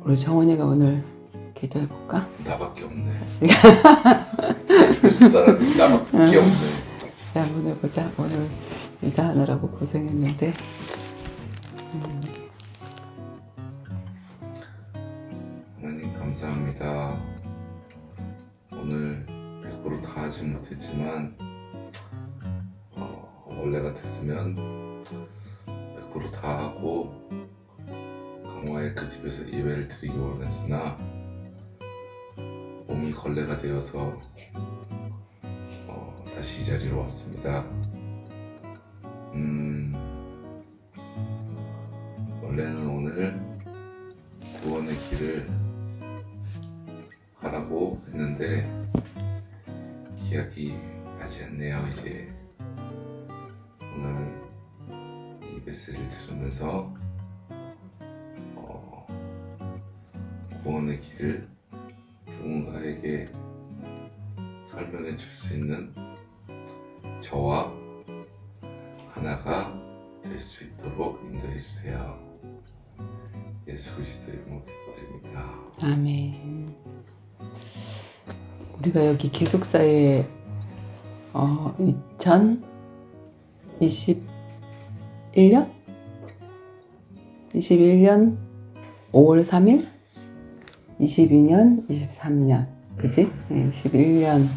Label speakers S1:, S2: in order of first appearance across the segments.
S1: 우리 정원이가 오늘 기도해볼까?
S2: 나밖에 없네. 이럴 사람이 나밖에 없네.
S1: 자, 한번 해보자. 오늘 이사하느라고 고생했는데.
S2: 하나님 감사합니다. 오늘 100% 다 하지 못했지만 원래 같았으면 100% 다 하고 강화의 그 집에서 예배를 드리기 원했으나 몸이 걸레가 되어서 다시 이 자리로 왔습니다. 원래는 오늘 구원의 길을 하라고 했는데 기약이 나지 않네요. 이제 오늘 이 메시지를 들으면서 구원의 길을 누군가에게 설명해 줄 수 있는 저와 하나가 될 수 있도록 인도해 주세요. 예수 그리스도의 이름으로 기도드립니다.
S1: 아멘. 우리가 여기 기숙사에 2021년 5월 3일 22년 23년 그치? 21년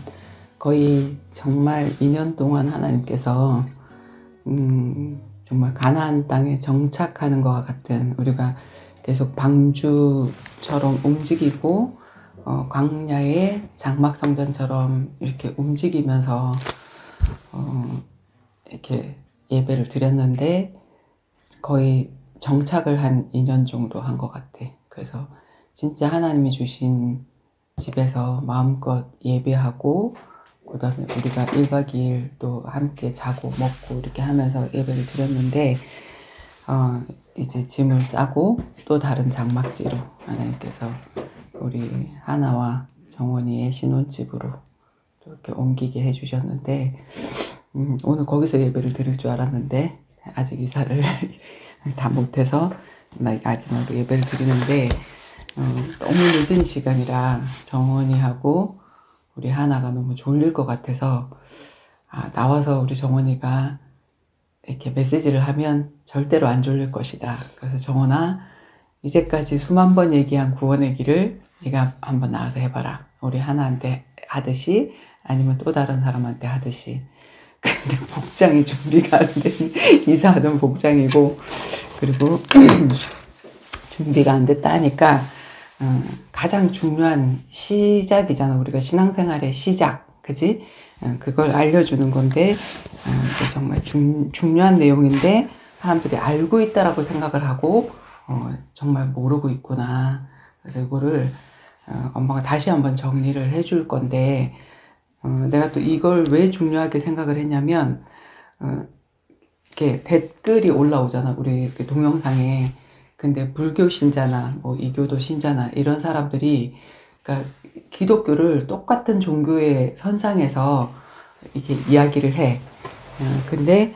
S1: 거의 정말 2년 동안 하나님께서 정말 가나안 땅에 정착하는 것과 같은, 우리가 계속 방주처럼 움직이고 광야의 장막성전처럼 이렇게 움직이면서 이렇게 예배를 드렸는데 거의 정착을 한 2년 정도 한 것 같아. 그래서 진짜 하나님이 주신 집에서 마음껏 예배하고, 그 다음에 우리가 1박 2일 또 함께 자고 먹고 이렇게 하면서 예배를 드렸는데 이제 짐을 싸고 또 다른 장막지로 하나님께서 우리 하나와 정원이의 신혼집으로 또 이렇게 옮기게 해주셨는데, 오늘 거기서 예배를 드릴 줄 알았는데 아직 이사를 다 못해서 마지막으로 예배를 드리는데 너무 늦은 시간이라 정원이하고 우리 하나가 너무 졸릴 것 같아서 나와서 우리 정원이가 이렇게 메시지를 하면 절대로 안 졸릴 것이다. 그래서 정원아, 이제까지 수만 번 얘기한 구원의 길을 네가 한번 나와서 해봐라. 우리 하나한테 하듯이 아니면 또 다른 사람한테 하듯이. 근데 복장이 준비가 안 된, 이사하던 복장이고, 그리고 준비가 안 됐다 하니까 가장 중요한 시작이잖아. 우리가 신앙생활의 시작, 그지? 그걸 알려주는 건데 정말 중요한 내용인데 사람들이 알고 있다라고 생각을 하고 정말 모르고 있구나. 그래서 이거를 엄마가 다시 한번 정리를 해줄 건데, 내가 또 이걸 왜 중요하게 생각을 했냐면 이렇게 댓글이 올라오잖아, 우리 동영상에. 근데 불교 신자나 뭐 이교도 신자나 이런 사람들이, 그러니까 기독교를 똑같은 종교의 선상에서 이렇게 이야기를 해. 근데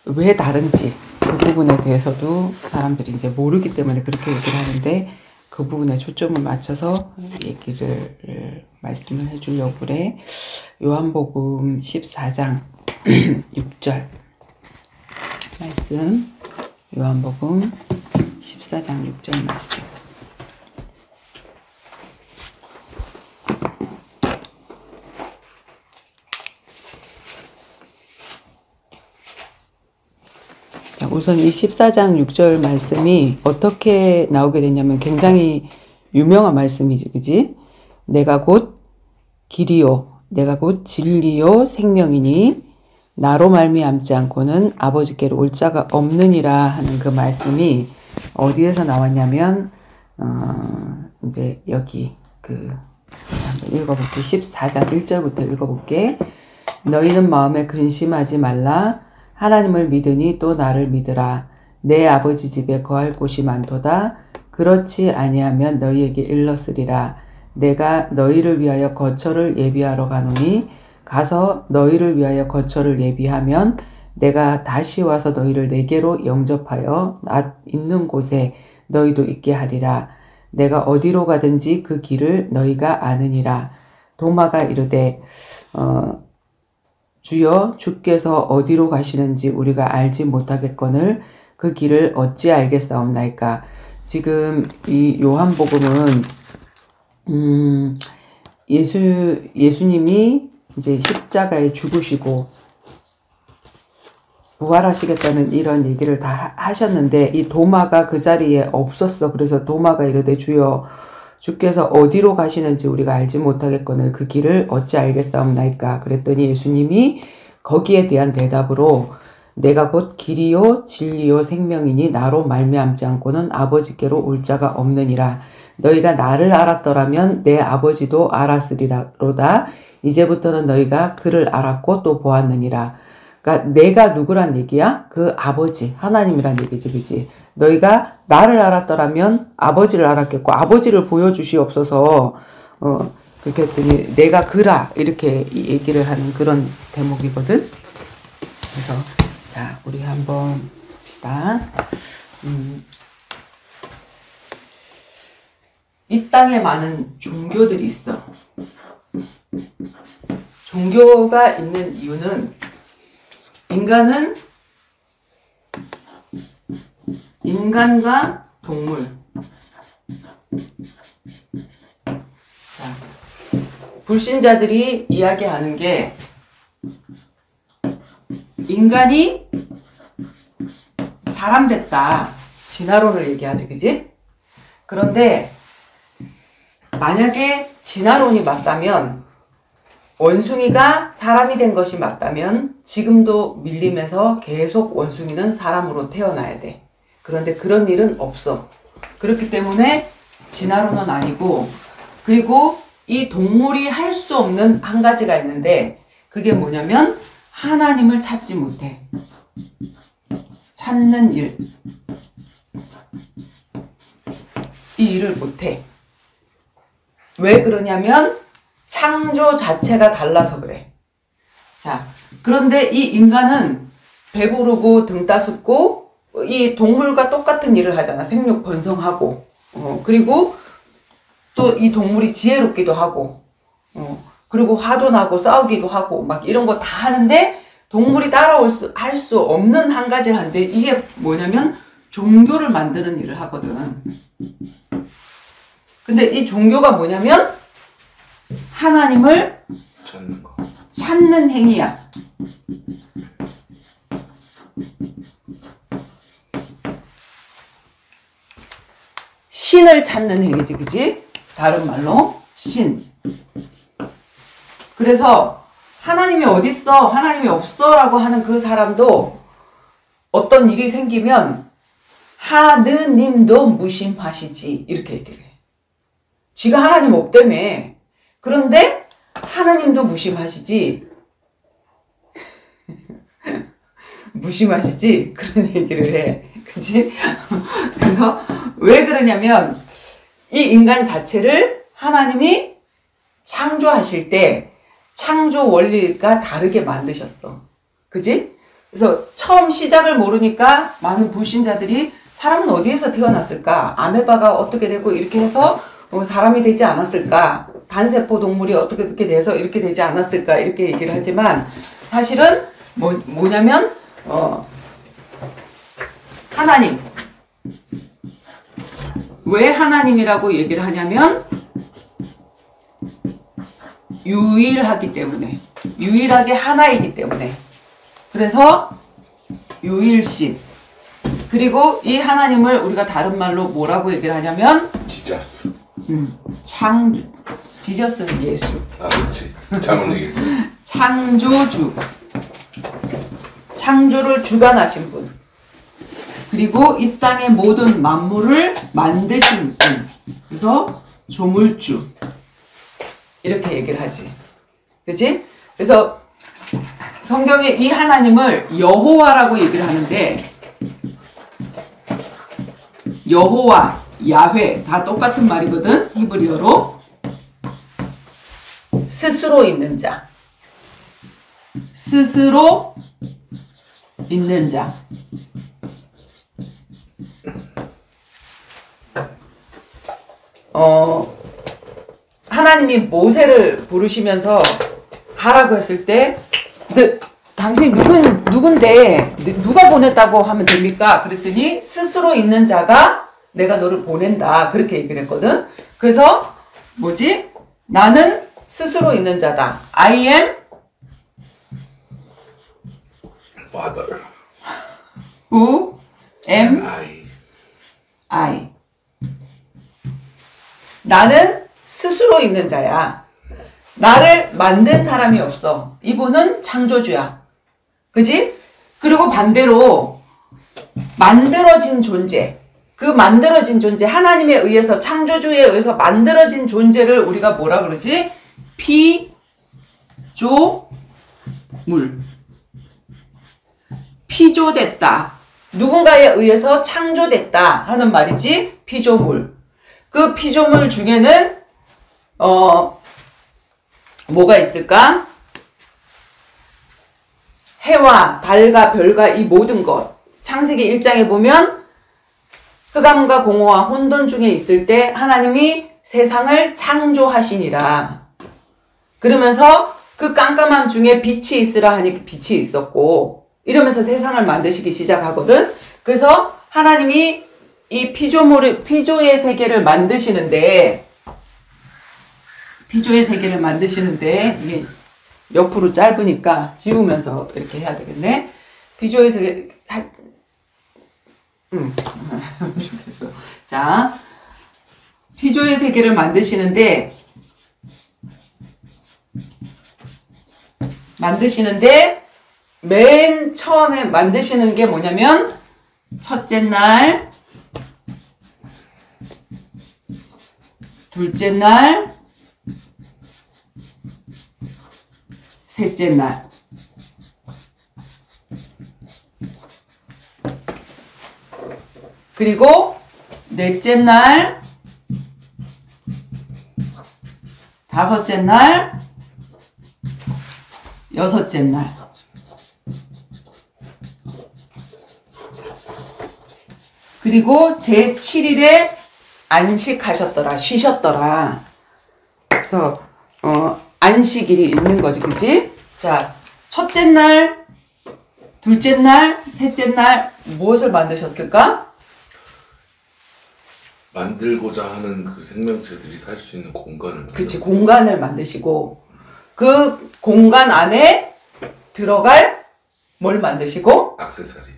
S1: 왜 다른지 그 부분에 대해서도 사람들이 이제 모르기 때문에 그렇게 얘기를 하는데, 그 부분에 초점을 맞춰서 얘기를 말씀을 해주려고 그래. 요한복음 14장 6절 말씀, 요한복음 14장 6절 말씀. 우선 이 14장 6절 말씀이 어떻게 나오게 됐냐면 굉장히 유명한 말씀이지, 그지? 내가 곧 길이요, 내가 곧 진리요 생명이니 나로 말미암지 않고는 아버지께로 올 자가 없느니라 하는 그 말씀이 어디에서 나왔냐면 이제 여기 한번 읽어볼게. 14장 1절부터 읽어볼게. 너희는 마음에 근심하지 말라. 하나님을 믿으니 또 나를 믿으라. 내 아버지 집에 거할 곳이 많도다. 그렇지 아니하면 너희에게 일렀으리라. 내가 너희를 위하여 거처를 예비하러 가노니 가서 너희를 위하여 거처를 예비하면 내가 다시 와서 너희를 내게로 영접하여 나 있는 곳에 너희도 있게 하리라. 내가 어디로 가든지 그 길을 너희가 아느니라. 도마가 이르되 주여 주께서 어디로 가시는지 우리가 알지 못하겠거늘 그 길을 어찌 알겠사옵나이까. 지금 이 요한복음은 예수님이 이제 십자가에 죽으시고 부활하시겠다는 이런 얘기를 다 하셨는데 이 도마가 그 자리에 없었어. 그래서 도마가 이르되 주여 주께서 어디로 가시는지 우리가 알지 못하겠거늘 그 길을 어찌 알겠사옵나이까. 그랬더니 예수님이 거기에 대한 대답으로 내가 곧 길이요 진리요 생명이니 나로 말미암지 않고는 아버지께로 올 자가 없느니라. 너희가 나를 알았더라면 내 아버지도 알았으리로다. 이제부터는 너희가 그를 알았고 또 보았느니라. 그러니까 내가 누구란 얘기야? 그 아버지 하나님이란 얘기지, 그지? 너희가 나를 알았더라면 아버지를 알았겠고 아버지를 보여주시옵소서. 그렇게 했더니 내가 그라 이렇게 얘기를 하는 그런 대목이거든. 그래서 자 우리 한번 봅시다. 이 땅에 많은 종교들이 있어. 종교가 있는 이유는 인간은 인간과 동물. 자, 불신자들이 이야기하는 게 인간이 사람 됐다. 진화론을 얘기하지, 그지? 그런데 만약에 진화론이 맞다면 원숭이가 사람이 된 것이 맞다면 지금도 밀림에서 계속 원숭이는 사람으로 태어나야 돼. 그런데 그런 일은 없어. 그렇기 때문에 진화론은 아니고, 그리고 이 동물이 할 수 없는 한 가지가 있는데 그게 뭐냐면 하나님을 찾지 못해. 찾는 일. 이 일을 못해. 왜 그러냐면 창조 자체가 달라서 그래. 자, 그런데 이 인간은 배부르고 등 따숩고 이 동물과 똑같은 일을 하잖아. 생육 번성하고 그리고 또 이 동물이 지혜롭기도 하고 그리고 화도 나고 싸우기도 하고 막 이런 거 다 하는데 동물이 할 수 없는 한 가지를 하는데 이게 뭐냐면 종교를 만드는 일을 하거든. 근데 이 종교가 뭐냐면 하나님을 찾는 행위야. 신을 찾는 행위지, 그지? 다른 말로 신. 그래서 하나님이 어딨어? 하나님이 없어? 라고 하는 그 사람도 어떤 일이 생기면 하느님도 무심하시지 이렇게 얘기를 해. 지가 하나님 없다며. 그런데 하나님도 무심하시지. 무심하시지? 그런 얘기를 해. 그치? 그래서 왜 그러냐면 이 인간 자체를 하나님이 창조하실 때 창조 원리가 다르게 만드셨어. 그치? 그래서 처음 시작을 모르니까 많은 불신자들이 사람은 어디에서 태어났을까? 아메바가 어떻게 되고 이렇게 해서 사람이 되지 않았을까? 단세포 동물이 어떻게 돼서 이렇게 되지 않았을까? 이렇게 얘기를 하지만 사실은 뭐냐면 하나님. 왜 하나님이라고 얘기를 하냐면 유일하기 때문에. 유일하게 하나이기 때문에. 그래서 유일신. 그리고 이 하나님을 우리가 다른 말로 뭐라고 얘기를 하냐면
S2: 지저스.
S1: 지저스는 예수.
S2: 아, 그렇지. 잘못 얘기했어.
S1: 창조주. 창조를 주관하신 분. 그리고 이 땅의 모든 만물을 만드신 분. 그래서 조물주. 이렇게 얘기를 하지. 그치? 그래서 성경에 이 하나님을 여호와라고 얘기를 하는데 여호와, 야훼 다 똑같은 말이거든. 히브리어로. 스스로 있는 자. 스스로 있는 자. 하나님이 모세를 부르시면서 가라고 했을 때, 당신이 누군데, 누가 보냈다고 하면 됩니까? 그랬더니, 스스로 있는 자가 내가 너를 보낸다. 그렇게 얘기를 했거든. 그래서, 나는 스스로 있는 자다. I am
S2: Father.
S1: who am
S2: I.
S1: 나는 스스로 있는 자야. 나를 만든 사람이 없어. 이분은 창조주야. 그지? 그리고 반대로 만들어진 존재. 그 만들어진 존재, 하나님에 의해서, 창조주에 의해서 만들어진 존재를 우리가 뭐라 그러지? 피조물. 피조됐다. 누군가에 의해서 창조됐다 하는 말이지. 피조물. 그 피조물 중에는 뭐가 있을까? 해와 달과 별과 이 모든 것. 창세기 1장에 보면 흑암과 공허와 혼돈 중에 있을 때 하나님이 세상을 창조하시니라. 그러면서 그 깜깜함 중에 빛이 있으라 하니 빛이 있었고, 이러면서 세상을 만드시기 시작하거든. 그래서 하나님이 이 피조의 세계를 만드시는데, 이게 옆으로 짧으니까 지우면서 이렇게 해야 되겠네. 피조의 세계, 좋겠어. 자, 피조의 세계를 만드시는데 맨 처음에 만드시는 게 뭐냐면 첫째 날, 둘째 날, 셋째 날. 그리고 넷째 날, 다섯째 날, 여섯째 날. 그리고 제7일에 안식하셨더라, 쉬셨더라. 그래서 안식일이 있는 거지, 그지? 자, 첫째 날, 둘째 날, 셋째 날 무엇을 만드셨을까?
S2: 만들고자 하는 그 생명체들이 살 수 있는 공간을
S1: 그치, 공간을 만드시고, 그 공간 안에 들어갈 뭘 만드시고?
S2: 액세서리.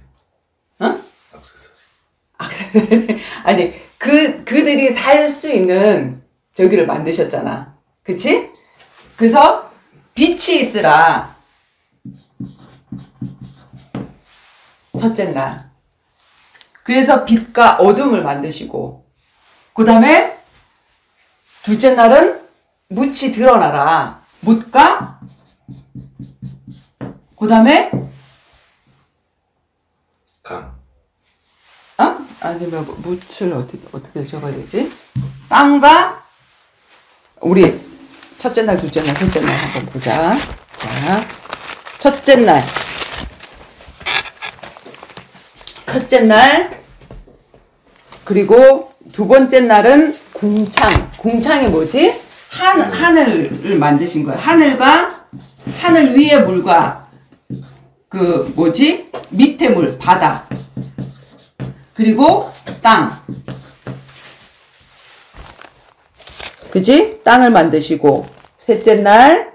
S1: 응?
S2: 액세서리.
S1: 아니, 그들이 살 수 있는 저기를 만드셨잖아. 그치? 그래서 빛이 있으라. 첫째 날. 그래서 빛과 어둠을 만드시고, 그 다음에 둘째 날은 묻이 드러나라. 묻과 그 다음에
S2: 강.
S1: 아니면 묻을 어떻게 적어야 되지? 땅과 우리 첫째 날, 둘째 날, 셋째 날 한번 보자. 자, 첫째 날, 그리고 두 번째 날은 궁창. 궁창이 뭐지? 하늘을 만드신 거야. 하늘 위의 물과 밑에 물, 바다. 그리고 땅. 그지? 땅을 만드시고, 셋째 날이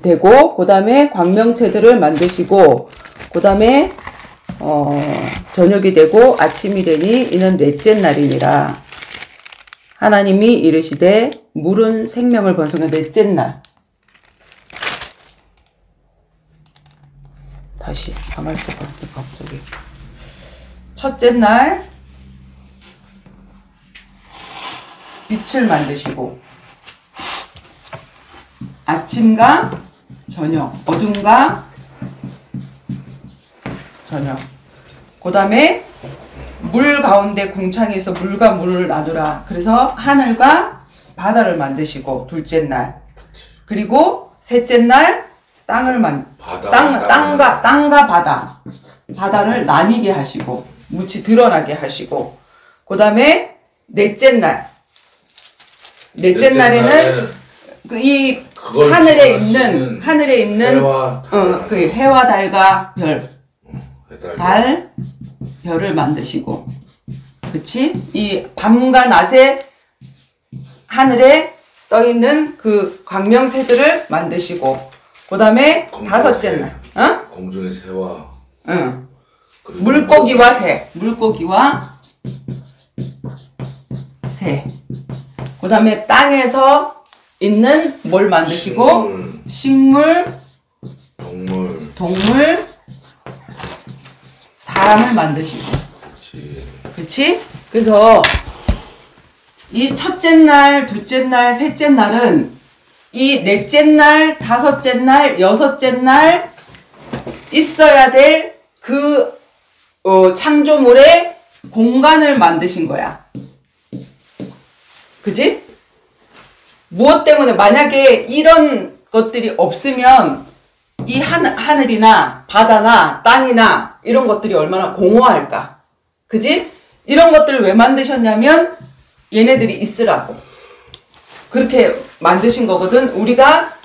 S1: 되고, 그 다음에 광명체들을 만드시고, 그 다음에 저녁이 되고 아침이 되니 이는 넷째 날이니라. 하나님이 이르시되 물은 생명을 번성해. 넷째 날. 다시 가만히 있어봐. 갑자기. 첫째 날 빛을 만드시고, 아침과 저녁, 어둠과 저녁. 그 다음에 물 가운데 궁창에서 물과 물을 나누라. 그래서 하늘과 바다를 만드시고, 둘째 날. 그리고 셋째 날 땅과 바다. 바다를 나뉘게 하시고,
S3: 무치 드러나게 하시고, 그 다음에 넷째 날에는 이 하늘에 있는 그 해와 달과 별을 만드시고, 그치? 이 밤과 낮에 하늘에 떠 있는 그 광명체들을 만드시고, 그 다음에 다섯째 날,
S2: 공중의 새와,
S3: 물고기와 새. 그 다음에 땅에서 있는 뭘 만드시고, 식물, 동물, 사람을 만드시고. 그치? 그래서 이 첫째 날, 둘째 날, 셋째 날은 이 넷째 날, 다섯째 날, 여섯째 날 있어야 될 그 창조물의 공간을 만드신 거야. 그치? 무엇 때문에? 만약에 이런 것들이 없으면 이 하늘이나 바다나 땅이나 이런 것들이 얼마나 공허할까? 그치? 이런 것들을 왜 만드셨냐면 얘네들이 있으라고. 그렇게 만드신 거거든. 우리가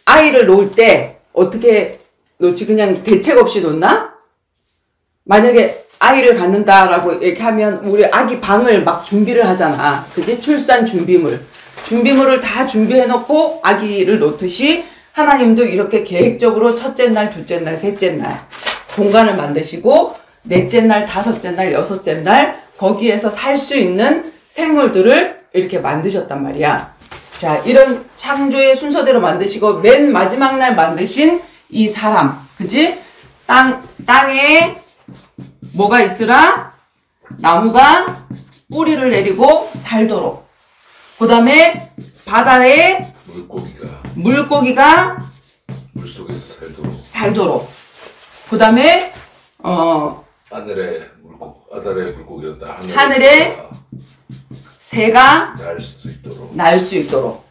S3: 아이를 놓을 때 어떻게 놓지? 그냥 대책 없이 놓나? 만약에 아이를 갖는다라고 얘기하면 우리 아기 방을 막 준비를 하잖아. 그치? 출산 준비물을 다 준비해 놓고 아기를 놓듯이 하나님도 이렇게 계획적으로 첫째 날, 둘째 날, 셋째 날 공간을 만드시고, 넷째 날, 다섯째 날, 여섯째 날 거기에서 살 수 있는 생물들을 이렇게 만드셨단 말이야. 자, 이런 창조의 순서대로 만드시고, 맨 마지막 날 만드신 이 사람, 그치? 땅에 뭐가 있으라? 나무가 뿌리를 내리고 살도록. 그 다음에 바다에 물고기가
S2: 물속에서
S3: 살도록. 그 다음에
S2: 하늘에 물고기였다.
S3: 하늘에 새가
S2: 날 수 있도록.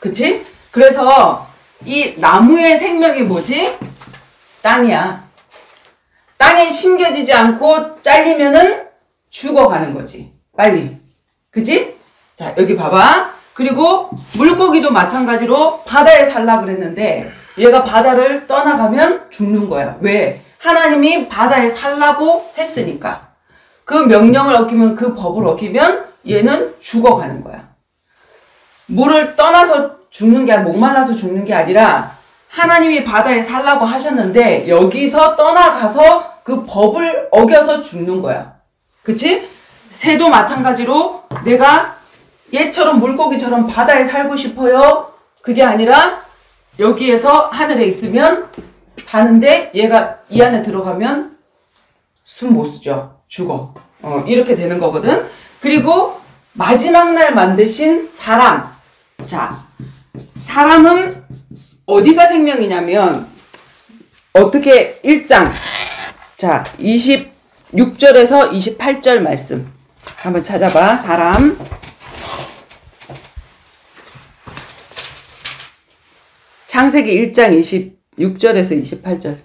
S3: 그치? 그래서 이 나무의 생명이 뭐지? 땅이야. 땅에 심겨지지 않고 잘리면은 죽어가는 거지. 빨리. 그치? 자, 여기 봐봐. 그리고 물고기도 마찬가지로 바다에 살라 그랬는데 얘가 바다를 떠나가면 죽는 거야. 왜? 하나님이 바다에 살라고 했으니까. 그 명령을 어기면, 그 법을 어기면 얘는 죽어가는 거야. 물을 떠나서 죽는 게 아니라, 목말라서 죽는 게 아니라 하나님이 바다에 살라고 하셨는데 여기서 떠나가서 그 법을 어겨서 죽는 거야. 그치? 새도 마찬가지로 내가 얘처럼 물고기처럼 바다에 살고 싶어요. 그게 아니라 여기에서 하늘에 있으면 사는데 얘가 이 안에 들어가면 숨 못 쉬죠. 죽어. 이렇게 되는 거거든. 그리고 마지막 날 만드신 사람. 자, 사람은 어디가 생명이냐면 어떻게 1장 자 26절에서 28절 말씀 한번 찾아봐. 사람 창세기 1장 26절에서 28절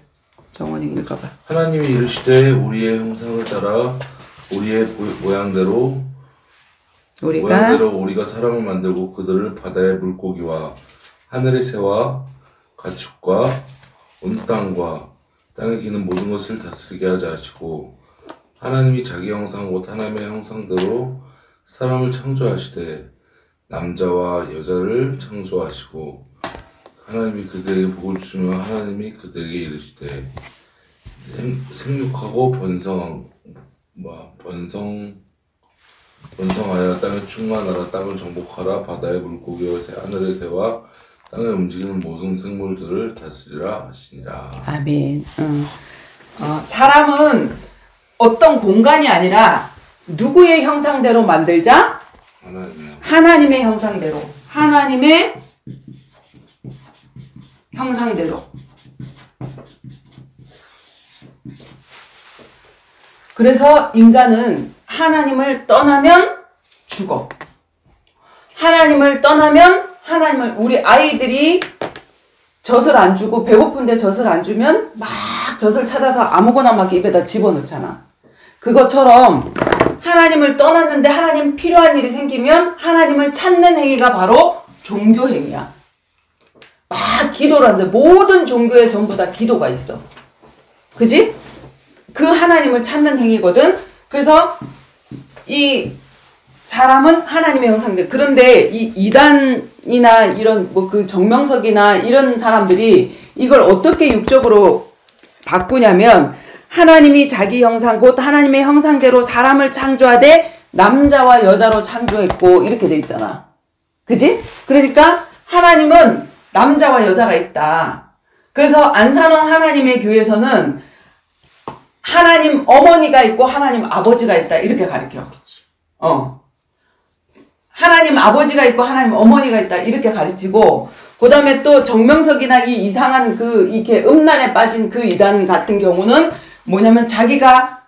S3: 정원이 읽어봐.
S2: 하나님이 이르시되 우리의 형상을 따라 우리의 모양대로 우리가 사람을 만들고 그들을 바다의 물고기와 하늘의 새와 가축과 온 땅과 땅에 기는 모든 것을 다스리게 하자 하시고, 하나님이 자기 형상 곧 하나님의 형상대로 사람을 창조하시되 남자와 여자를 창조하시고, 하나님이 그들에게 복을 주시며 하나님이 그들에게 이르시되 생육하고 번성하여 땅에 충만하라. 땅을 정복하라. 바다의 물고기와 하늘의 새와 땅에 움직이는 모든 생물들을 다스리라 하시니라.
S3: 아멘. 사람은 어떤 공간이 아니라 누구의 형상대로 만들자? 하나님의 형상대로. 하나님의 형상대로. 그래서 인간은 하나님을 떠나면 죽어. 하나님을 떠나면 우리 아이들이 젖을 안 주고 배고픈데 젖을 안 주면 막 막 젖을 찾아서 아무거나 막 입에다 집어넣잖아. 그것처럼 하나님을 떠났는데 하나님 필요한 일이 생기면 하나님을 찾는 행위가 바로 종교 행위야. 막 기도를 하는데 모든 종교에 전부 다 기도가 있어. 그지? 그 하나님을 찾는 행위거든. 그래서 이 사람은 하나님의 형상들. 그런데 이 이단이나 이런 뭐 그 정명석이나 이런 사람들이 이걸 어떻게 육적으로 바꾸냐면 하나님이 자기 형상 곧 하나님의 형상대로 사람을 창조하되 남자와 여자로 창조했고 이렇게 돼 있잖아. 그지? 그러니까 하나님은 남자와 여자가 있다. 그래서 안산홍 하나님의 교회에서는 하나님 어머니가 있고 하나님 아버지가 있다. 이렇게 가르쳐. 하나님 아버지가 있고 하나님 어머니가 있다. 이렇게 가르치고, 그 다음에 또 정명석이나 이 이상한 그, 이렇게 음란에 빠진 그 이단 같은 경우는 뭐냐면 자기가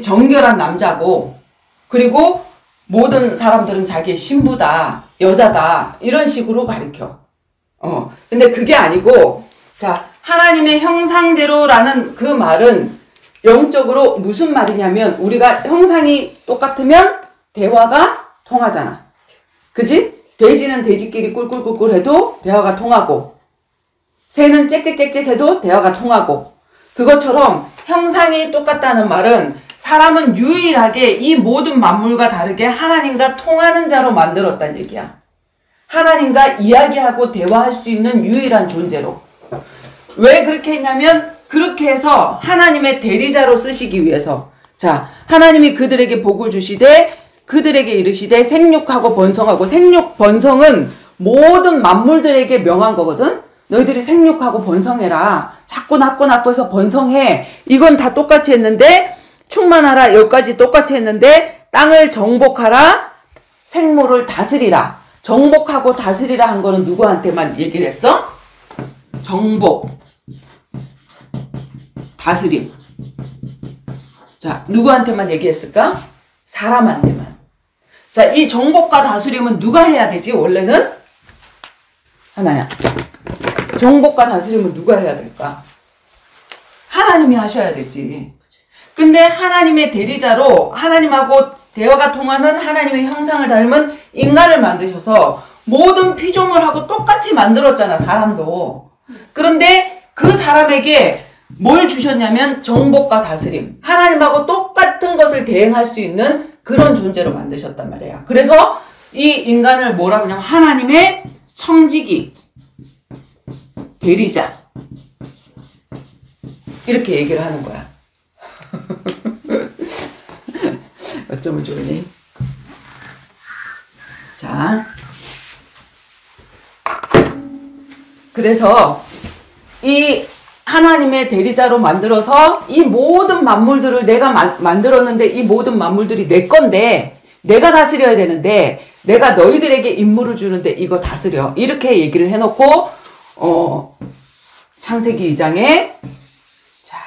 S3: 정결한 남자고, 그리고 모든 사람들은 자기의 신부다, 여자다, 이런 식으로 가르쳐. 근데 그게 아니고, 자, 하나님의 형상대로라는 그 말은 영적으로 무슨 말이냐면, 우리가 형상이 똑같으면 대화가 통하잖아. 그지? 돼지는 돼지끼리 꿀꿀꿀꿀 해도 대화가 통하고, 새는 짹짹짹짹 해도 대화가 통하고, 그것처럼 형상이 똑같다는 말은 사람은 유일하게 이 모든 만물과 다르게 하나님과 통하는 자로 만들었다는 얘기야. 하나님과 이야기하고 대화할 수 있는 유일한 존재로. 왜 그렇게 했냐면 그렇게 해서 하나님의 대리자로 쓰시기 위해서. 자, 하나님이 그들에게 복을 주시되 그들에게 이르시되 생육하고 번성하고, 생육 번성은 모든 만물들에게 명한 거거든. 너희들이 생육하고 번성해라. 자꾸 낳고 해서 번성해. 이건 다 똑같이 했는데, 충만하라. 여기까지 똑같이 했는데, 땅을 정복하라. 생물을 다스리라. 정복하고 다스리라 한 거는 누구한테만 얘기를 했어? 정복, 다스림. 자, 누구한테만 얘기했을까? 사람한테만. 자, 이 정복과 다스림은 누가 해야 되지? 원래는? 하나야. 정복과 다스림은 누가 해야 될까? 하나님이 하셔야 되지. 근데 하나님의 대리자로 하나님하고 대화가 통하는 하나님의 형상을 닮은 인간을 만드셔서 모든 피조물 하고 똑같이 만들었잖아, 사람도. 그런데 그 사람에게 뭘 주셨냐면 정복과 다스림. 하나님하고 똑같은 것을 대행할 수 있는 그런 존재로 만드셨단 말이야. 그래서 이 인간을 뭐라고 하냐면 하나님의 청지기, 대리자. 이렇게 얘기를 하는 거야. 어쩌면 좋으니? 자. 그래서 이 하나님의 대리자로 만들어서 이 모든 만물들을 내가 만들었는데 이 모든 만물들이 내 건데 내가 다스려야 되는데 내가 너희들에게 임무를 주는데 이거 다스려. 이렇게 얘기를 해놓고 창세기 2장에 자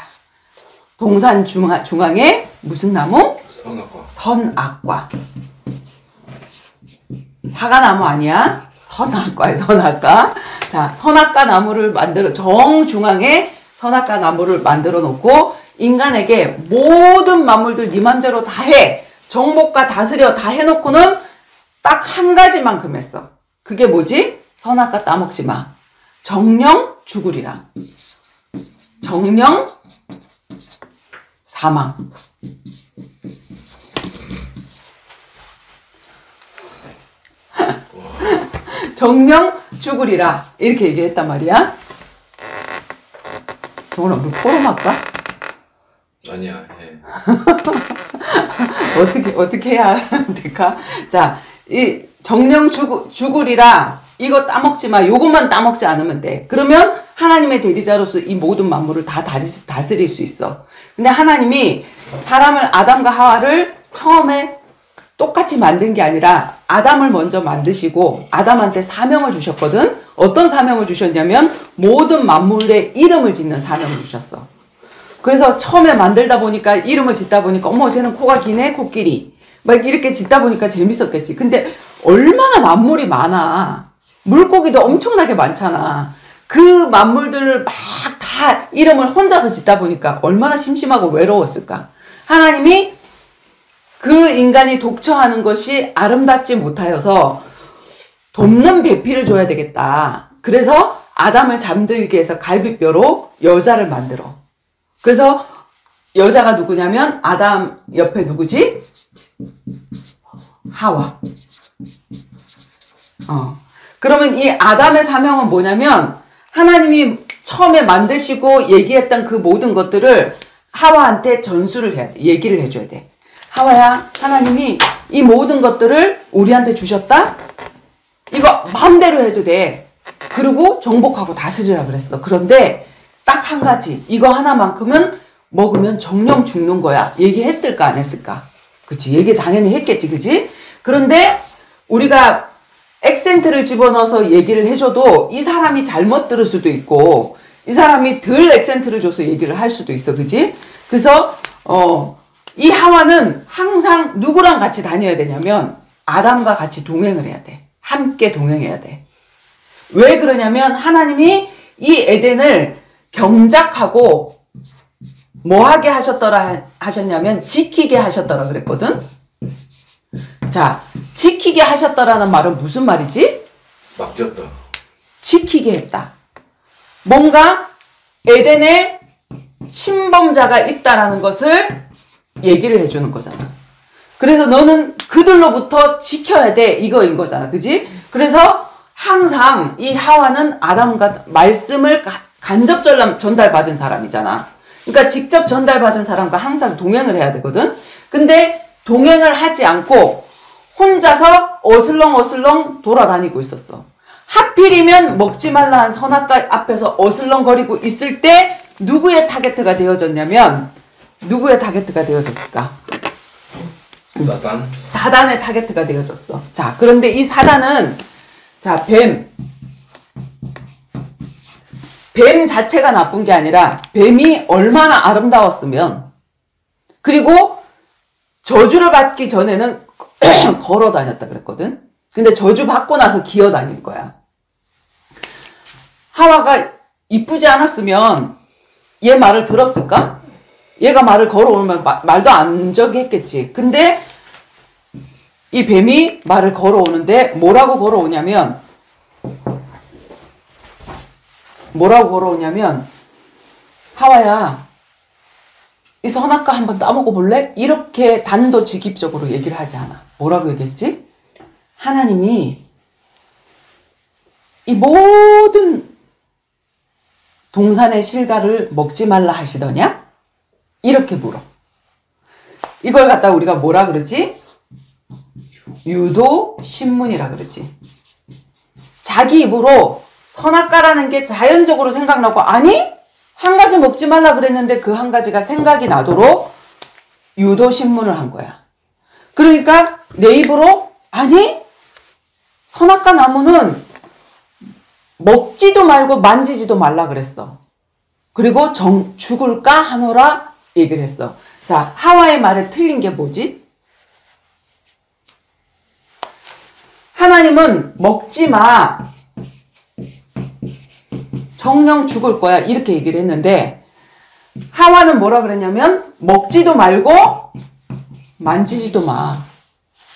S3: 동산 중앙에 무슨 나무?
S2: 선악과.
S3: 선악과. 사과나무 아니야? 선악과야, 선악과. 자, 선악과 나무를 정중앙에 선악과 나무를 만들어 놓고, 인간에게 모든 만물들 네 맘대로 다 해. 정복과 다스려 다 해놓고는 딱 한 가지만큼 했어. 그게 뭐지? 선악과 따먹지 마. 정령 죽으리라. 정령 사망. 정령 죽으리라. 이렇게 얘기했단 말이야. 정원아, 물 포럼할까?
S2: 아니야, 해.
S3: 어떻게 해야 될까? 자, 이 정령 죽으리라. 이거 따먹지 마. 요것만 따먹지 않으면 돼. 그러면 하나님의 대리자로서 이 모든 만물을 다 다스릴 수 있어. 근데 하나님이 사람을, 아담과 하와를 처음에 똑같이 만든 게 아니라 아담을 먼저 만드시고 아담한테 사명을 주셨거든. 어떤 사명을 주셨냐면 모든 만물의 이름을 짓는 사명을 주셨어. 그래서 처음에 만들다 보니까 이름을 짓다 보니까 어머 쟤는 코가 기네, 코끼리 막 이렇게 짓다 보니까 재밌었겠지. 근데 얼마나 만물이 많아. 물고기도 엄청나게 많잖아. 그 만물들을 막 다 이름을 혼자서 짓다 보니까 얼마나 심심하고 외로웠을까. 하나님이 그 인간이 독처하는 것이 아름답지 못하여서 돕는 배필을 줘야 되겠다. 그래서 아담을 잠들게 해서 갈비뼈로 여자를 만들어. 그래서 여자가 누구냐면 아담 옆에 누구지? 하와. 그러면 이 아담의 사명은 뭐냐면 하나님이 처음에 만드시고 얘기했던 그 모든 것들을 하와한테 전수를 해야 돼. 얘기를 해줘야 돼. 하와야, 하나님이 이 모든 것들을 우리한테 주셨다? 이거 마음대로 해도 돼. 그리고 정복하고 다스리라 그랬어. 그런데 딱 한 가지. 이거 하나만큼은 먹으면 정령 죽는 거야. 얘기했을까 안 했을까? 그치. 얘기 당연히 했겠지. 그치? 그런데 우리가 액센트를 집어넣어서 얘기를 해줘도 이 사람이 잘못 들을 수도 있고 이 사람이 덜 액센트를 줘서 얘기를 할 수도 있어. 그치? 그래서 이 하와는 항상 누구랑 같이 다녀야 되냐면 아담과 같이 동행을 해야 돼. 함께 동행해야 돼. 왜 그러냐면 하나님이 이 에덴을 경작하고 뭐 하게 하셨냐면 지키게 하셨더라 그랬거든. 자, 지키게 하셨더라는 말은 무슨 말이지?
S2: 맡겼다.
S3: 지키게 했다. 뭔가 에덴에 침범자가 있다라는 것을 얘기를 해주는 거잖아. 그래서 너는 그들로부터 지켜야 돼. 이거인 거잖아. 그지? 그래서 항상 이 하와는 아담과 말씀을 간접 전달받은 사람이잖아. 그러니까 직접 전달받은 사람과 항상 동행을 해야 되거든. 근데 동행을 하지 않고 혼자서 어슬렁어슬렁 돌아다니고 있었어. 하필이면 먹지 말라 한 선악과 앞에서 어슬렁거리고 있을 때 누구의 타겟트가 되어졌냐면 누구의 타겟트가 되어졌을까?
S2: 사단.
S3: 사단의 타겟트가 되어졌어. 자, 그런데 이 사단은 자, 뱀 자체가 나쁜 게 아니라 뱀이 얼마나 아름다웠으면 그리고 저주를 받기 전에는 걸어 다녔다 그랬거든. 근데 저주 받고 나서 기어 다닐 거야. 하와가 이쁘지 않았으면 얘 말을 들었을까? 얘가 말을 걸어오면 말도 안 저기 했겠지. 근데 이 뱀이 말을 걸어오는데 뭐라고 걸어오냐면 하와야 이 선악과 한번 따먹어 볼래? 이렇게 단도직입적으로 얘기를 하지 않아. 뭐라고 얘기했지? 하나님이 이 모든 동산의 실과를 먹지 말라 하시더냐? 이렇게 물어. 이걸 갖다 우리가 뭐라 그러지? 유도신문이라 그러지. 자기 입으로 선악과라는 게 자연적으로 생각나고 아니? 한 가지 먹지 말라 그랬는데 그 한 가지가 생각이 나도록 유도신문을 한 거야. 그러니까 내 입으로 아니? 선악과 나무는 먹지도 말고 만지지도 말라 그랬어. 그리고 죽을까 하노라 얘기를 했어. 자, 하와의 말에 틀린 게 뭐지? 하나님은 먹지 마. 정령 죽을 거야. 이렇게 얘기를 했는데 하와는 뭐라 그랬냐면 먹지도 말고 만지지도 마.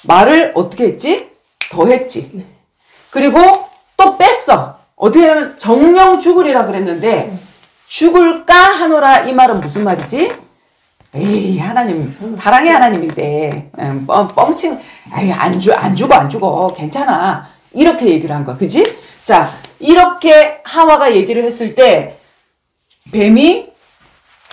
S3: 말을 어떻게 했지? 더 했지. 그리고 또 뺐어. 어떻게 하면 정령 죽으리라 그랬는데 죽을까 하노라 이 말은 무슨 말이지? 에이 하나님 사랑의 하나님인데 뻥칭 에이 안 죽어 괜찮아 이렇게 얘기를 한 거야. 그지? 자 이렇게 하와가 얘기를 했을 때 뱀이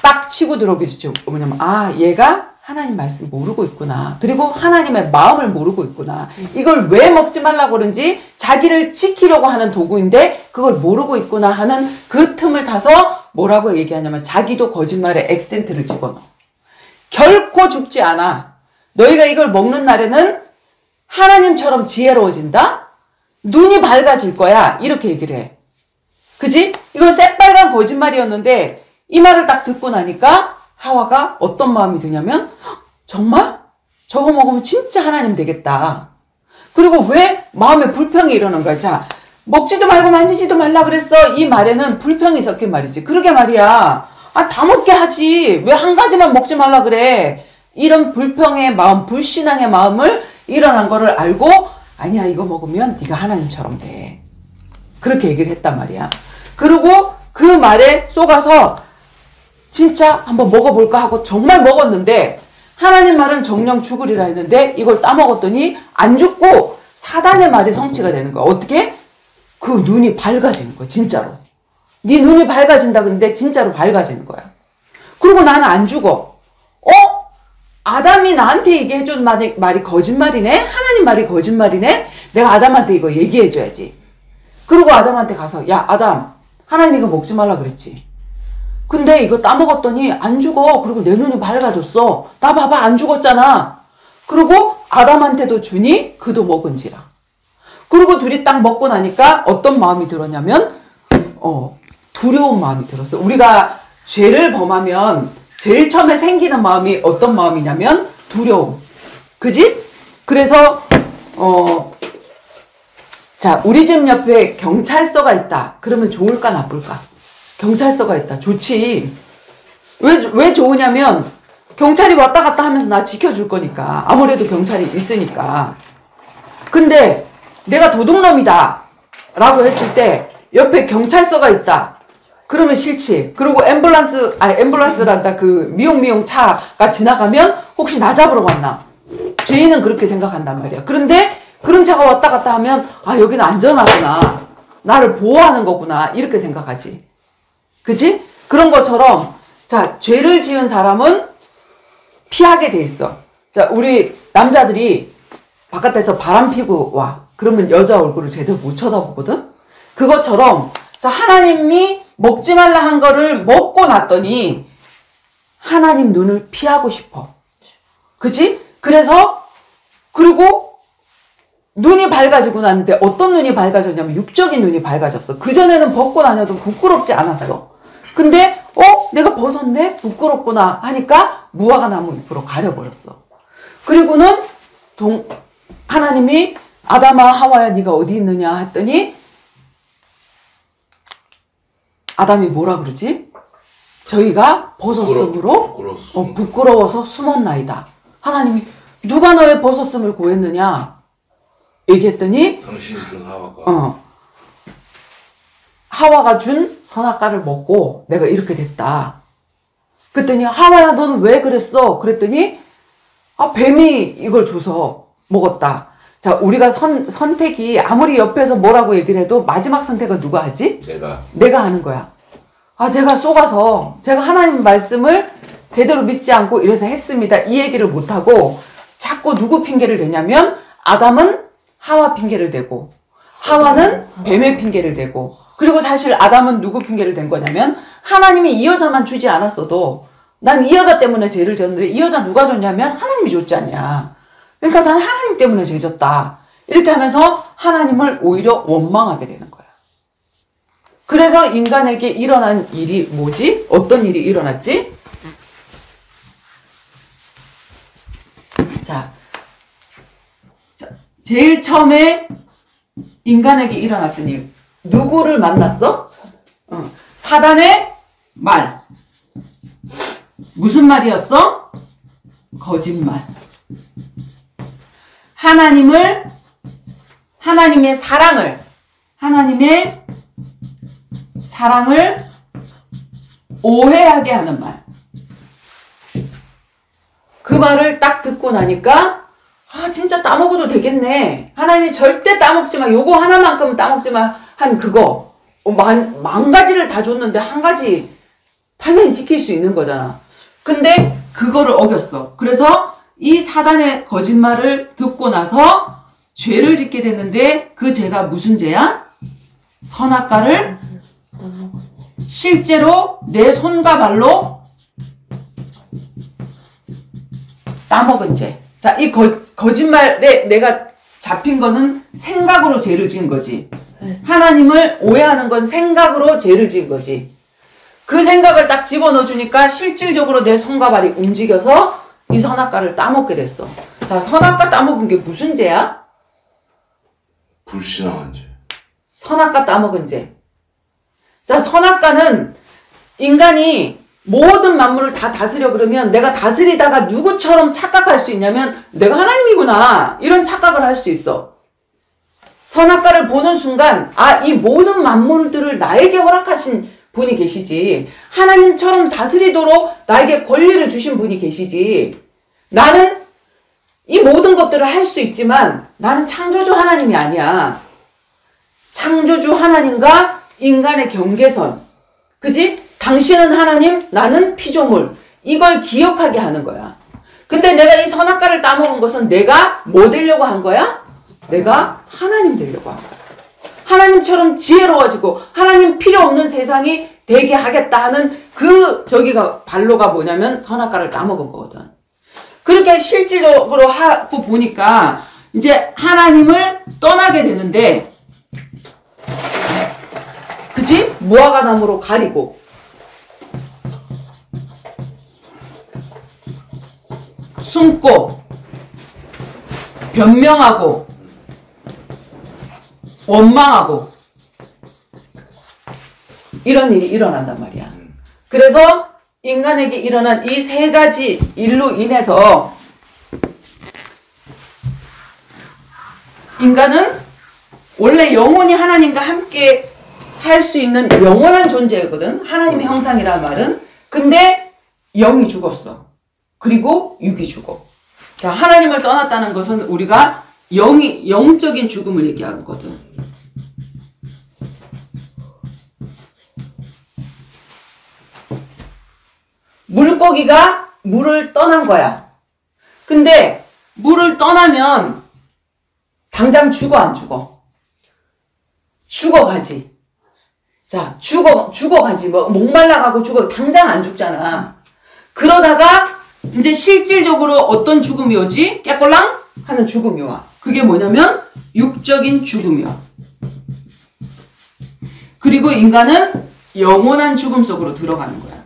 S3: 딱 치고 들어오겠죠. 뭐냐면 아 얘가 하나님 말씀 모르고 있구나. 그리고 하나님의 마음을 모르고 있구나. 이걸 왜 먹지 말라고 그런지 자기를 지키려고 하는 도구인데 그걸 모르고 있구나 하는 그 틈을 타서 뭐라고 얘기하냐면 자기도 거짓말에 액센트를 집어넣어. 결코 죽지 않아. 너희가 이걸 먹는 날에는 하나님처럼 지혜로워진다? 눈이 밝아질 거야. 이렇게 얘기를 해. 그지? 이건 새빨간 거짓말이었는데 이 말을 딱 듣고 나니까 하와가 어떤 마음이 드냐면 정말? 저거 먹으면 진짜 하나님 되겠다. 그리고 왜 마음에 불평이 일어난 거야? 자, 먹지도 말고 만지지도 말라 그랬어. 이 말에는 불평이 섞인 말이지. 그러게 말이야. 아, 다 먹게 하지. 왜 한 가지만 먹지 말라 그래. 이런 불평의 마음, 불신앙의 마음을 일어난 거를 알고 아니야, 이거 먹으면 네가 하나님처럼 돼. 그렇게 얘기를 했단 말이야. 그리고 그 말에 속아서 진짜 한번 먹어볼까 하고 정말 먹었는데 하나님 말은 정령 죽으리라 했는데 이걸 따먹었더니 안 죽고 사단의 말이 성취가 되는 거야. 어떻게? 그 눈이 밝아지는 거야. 진짜로. 네 눈이 밝아진다 그러는데 진짜로 밝아지는 거야. 그리고 나는 안 죽어. 아담이 나한테 얘기해준 말이 거짓말이네? 하나님 말이 거짓말이네? 내가 아담한테 이거 얘기해줘야지. 그리고 아담한테 가서 야 아담 하나님 이거 먹지 말라 그랬지. 근데 이거 따먹었더니 안 죽어. 그리고 내 눈이 밝아졌어. 나 봐봐 안 죽었잖아. 그리고 아담한테도 주니 그도 먹은지라. 그리고 둘이 딱 먹고 나니까 어떤 마음이 들었냐면 두려운 마음이 들었어. 우리가 죄를 범하면 제일 처음에 생기는 마음이 어떤 마음이냐면 두려움. 그지? 그래서 자, 우리 집 옆에 경찰서가 있다. 그러면 좋을까 나쁠까? 경찰서가 있다. 좋지. 왜 좋으냐면 경찰이 왔다 갔다 하면서 나 지켜줄 거니까. 아무래도 경찰이 있으니까. 근데 내가 도둑놈이다 라고 했을 때 옆에 경찰서가 있다. 그러면 싫지. 그리고 앰뷸런스란다. 그 미용 차가 지나가면 혹시 나 잡으러 왔나? 죄인은 그렇게 생각한단 말이야. 그런데 그런 차가 왔다 갔다 하면 아 여기는 안전하구나. 나를 보호하는 거구나. 이렇게 생각하지. 그치? 그런 것처럼 자 죄를 지은 사람은 피하게 돼 있어. 자 우리 남자들이 바깥에서 바람 피고 와. 그러면 여자 얼굴을 제대로 못 쳐다보거든? 그것처럼 자 하나님이 먹지 말라 한 거를 먹고 났더니 하나님 눈을 피하고 싶어. 그치? 그래서 그리고 눈이 밝아지고 났는데 어떤 눈이 밝아졌냐면 육적인 눈이 밝아졌어. 그전에는 벗고 다녀도 부끄럽지 않았어. 근데 내가 벗었네? 부끄럽구나 하니까 무화과 나무 잎으로 가려버렸어. 그리고는 하나님이 아담아 하와야 네가 어디 있느냐 했더니 아담이 뭐라 그러지? 저희가 벗었으므로 부끄러워서 숨었나이다. 하나님이 누가 너의 벗었음을 구했느냐? 얘기했더니
S2: 당신이 준 하와가
S3: 하와가 준 선악과를 먹고 내가 이렇게 됐다. 그랬더니 하와야 너는 왜 그랬어? 그랬더니 뱀이 이걸 줘서 먹었다. 자 우리가 선택이 아무리 옆에서 뭐라고 얘기를 해도 마지막 선택은 누가 하지? 내가 하는 거야. 제가 속아서 제가 하나님 말씀을 제대로 믿지 않고 이래서 했습니다. 이 얘기를 못하고 자꾸 누구 핑계를 대냐면 아담은 하와 핑계를 대고 하와는 뱀의 핑계를 대고 그리고 사실 아담은 누구 핑계를 댄 거냐면 하나님이 이 여자만 주지 않았어도 난 이 여자 때문에 죄를 졌는데 이 여자 누가 줬냐면 하나님이 줬지 않냐. 그러니까 난 하나님 때문에 죄 졌다. 이렇게 하면서 하나님을 오히려 원망하게 되는 거야. 그래서 인간에게 일어난 일이 뭐지? 어떤 일이 일어났지? 자, 제일 처음에 인간에게 일어났던 일. 누구를 만났어? 사단의 말. 무슨 말이었어? 거짓말. 하나님의 사랑을 오해하게 하는 말. 그 말을 딱 듣고 나니까 진짜 따먹어도 되겠네. 하나님이 절대 따먹지 마. 요거 하나만큼은 따먹지 마. 한 그거. 만 가지를 다 줬는데 한 가지 당연히 지킬 수 있는 거잖아. 근데 그거를 어겼어. 그래서 이 사단의 거짓말을 듣고 나서 죄를 짓게 됐는데 그 죄가 무슨 죄야? 선악과를 실제로 내 손과 발로 따먹은 죄. 자, 이 거짓말에 내가 잡힌 거는 생각으로 죄를 지은 거지. 하나님을 오해하는 건 생각으로 죄를 지은 거지. 그 생각을 딱 집어넣어 주니까 실질적으로 내 손과 발이 움직여서 이 선악과를 따먹게 됐어. 자, 선악과 따먹은 게 무슨 죄야?
S2: 불신앙한 죄.
S3: 선악과 따먹은 죄. 자, 선악과는 인간이 모든 만물을 다 다스려 그러면 내가 다스리다가 누구처럼 착각할 수 있냐면 내가 하나님이구나. 이런 착각을 할 수 있어. 선악과를 보는 순간 이 모든 만물들을 나에게 허락하신 분이 계시지. 하나님처럼 다스리도록 나에게 권리를 주신 분이 계시지. 나는 이 모든 것들을 할 수 있지만 나는 창조주 하나님이 아니야. 창조주 하나님과 인간의 경계선. 그지? 당신은 하나님, 나는 피조물. 이걸 기억하게 하는 거야. 근데 내가 이 선악과를 따먹은 것은 내가 뭐 되려고 한 거야? 내가 하나님 되려고 한 거야. 하나님처럼 지혜로워지고 하나님 필요 없는 세상이 되게 하겠다 하는 발로가 뭐냐면 선악과를 따먹은 거거든. 그렇게 실질적으로 하고 보니까 이제 하나님을 떠나게 되는데, 그치? 무화과 나무로 가리고, 숨고, 변명하고, 원망하고, 이런 일이 일어난단 말이야. 그래서 인간에게 일어난 이 세 가지 일로 인해서 인간은 원래 영원히 하나님과 함께 할 수 있는 영원한 존재거든. 하나님의 형상이란 말은. 근데 영이 죽었어. 그리고 육이 죽어. 자, 하나님을 떠났다는 것은 우리가 영적인 죽음을 얘기하거든. 물고기가 물을 떠난 거야. 근데 물을 떠나면 당장 죽어, 안 죽어? 죽어가지. 자, 죽어가지. 목말라가고 죽어. 당장 안 죽잖아. 그러다가 이제 실질적으로 어떤 죽음이 오지? 깨꼴랑 하는 죽음이 와. 그게 뭐냐면 육적인 죽음이 와. 그리고 인간은 영원한 죽음 속으로 들어가는 거야.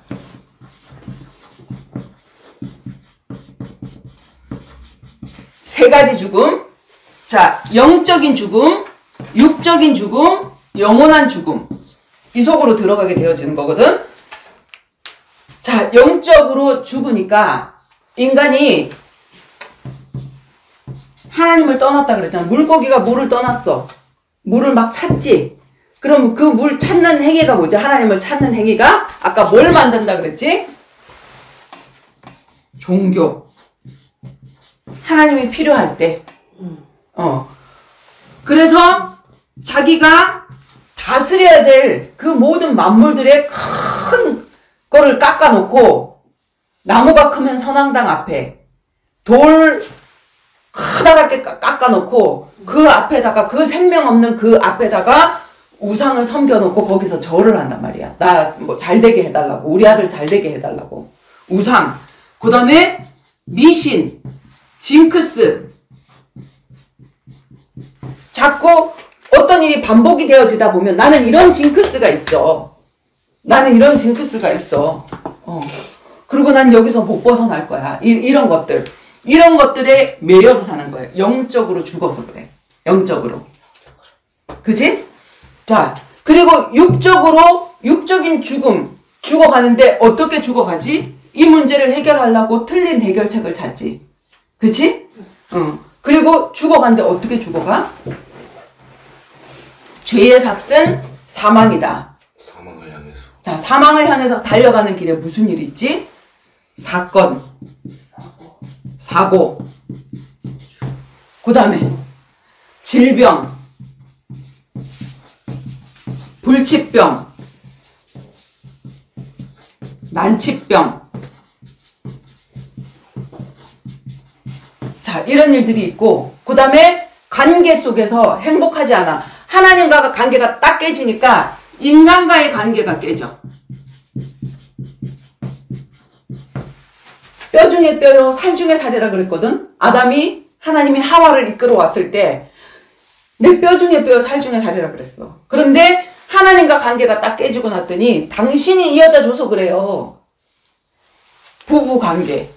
S3: 세 가지 죽음. 자, 영적인 죽음, 육적인 죽음, 영원한 죽음. 이 속으로 들어가게 되어지는 거거든. 자, 영적으로 죽으니까 인간이 하나님을 떠났다 그랬잖아. 물고기가 물을 떠났어. 물을 막 찾지. 그럼 그 물 찾는 행위가 뭐지? 하나님을 찾는 행위가 아까 뭘 만든다 그랬지? 종교. 하나님이 필요할 때. 그래서 자기가 다스려야 될 그 모든 만물들의 큰 거를 깎아놓고, 나무가 크면 선왕당 앞에 돌 크다랗게 깎아놓고 그 앞에다가, 그 생명 없는 그 앞에다가 우상을 섬겨놓고 거기서 절을 한단 말이야. 나 뭐 잘되게 해달라고, 우리 아들 잘되게 해달라고. 우상. 그 다음에 미신, 징크스. 자꾸 어떤 일이 반복이 되어지다 보면 나는 이런 징크스가 있어. 나는 이런 징크스가 있어. 그리고 난 여기서 못 벗어날 거야. 이런 것들. 이런 것들에 매여서 사는 거예요. 영적으로 죽어서 그래. 영적으로. 그지? 자, 그리고 육적인 죽음. 죽어가는데 어떻게 죽어가지? 이 문제를 해결하려고 틀린 해결책을 찾지. 그치? 그리고 죽어가는데 어떻게 죽어가? 죄의 삭은 사망이다.
S2: 사망을 향해서.
S3: 자, 사망을 향해서 달려가는 길에 무슨 일이 있지? 사건, 사고, 그 다음에 질병, 불치병, 난치병. 자, 이런 일들이 있고, 그 다음에 관계 속에서 행복하지 않아. 하나님과 관계가 딱 깨지니까 인간과의 관계가 깨져. 뼈 중에 뼈요, 살 중에 살이라 그랬거든. 아담이 하나님이 하와를 이끌어 왔을 때 내 뼈 중에 뼈요, 살 중에 살이라 그랬어. 그런데 하나님과 관계가 딱 깨지고 났더니 당신이 이 여자 줘서 그래요. 부부 관계.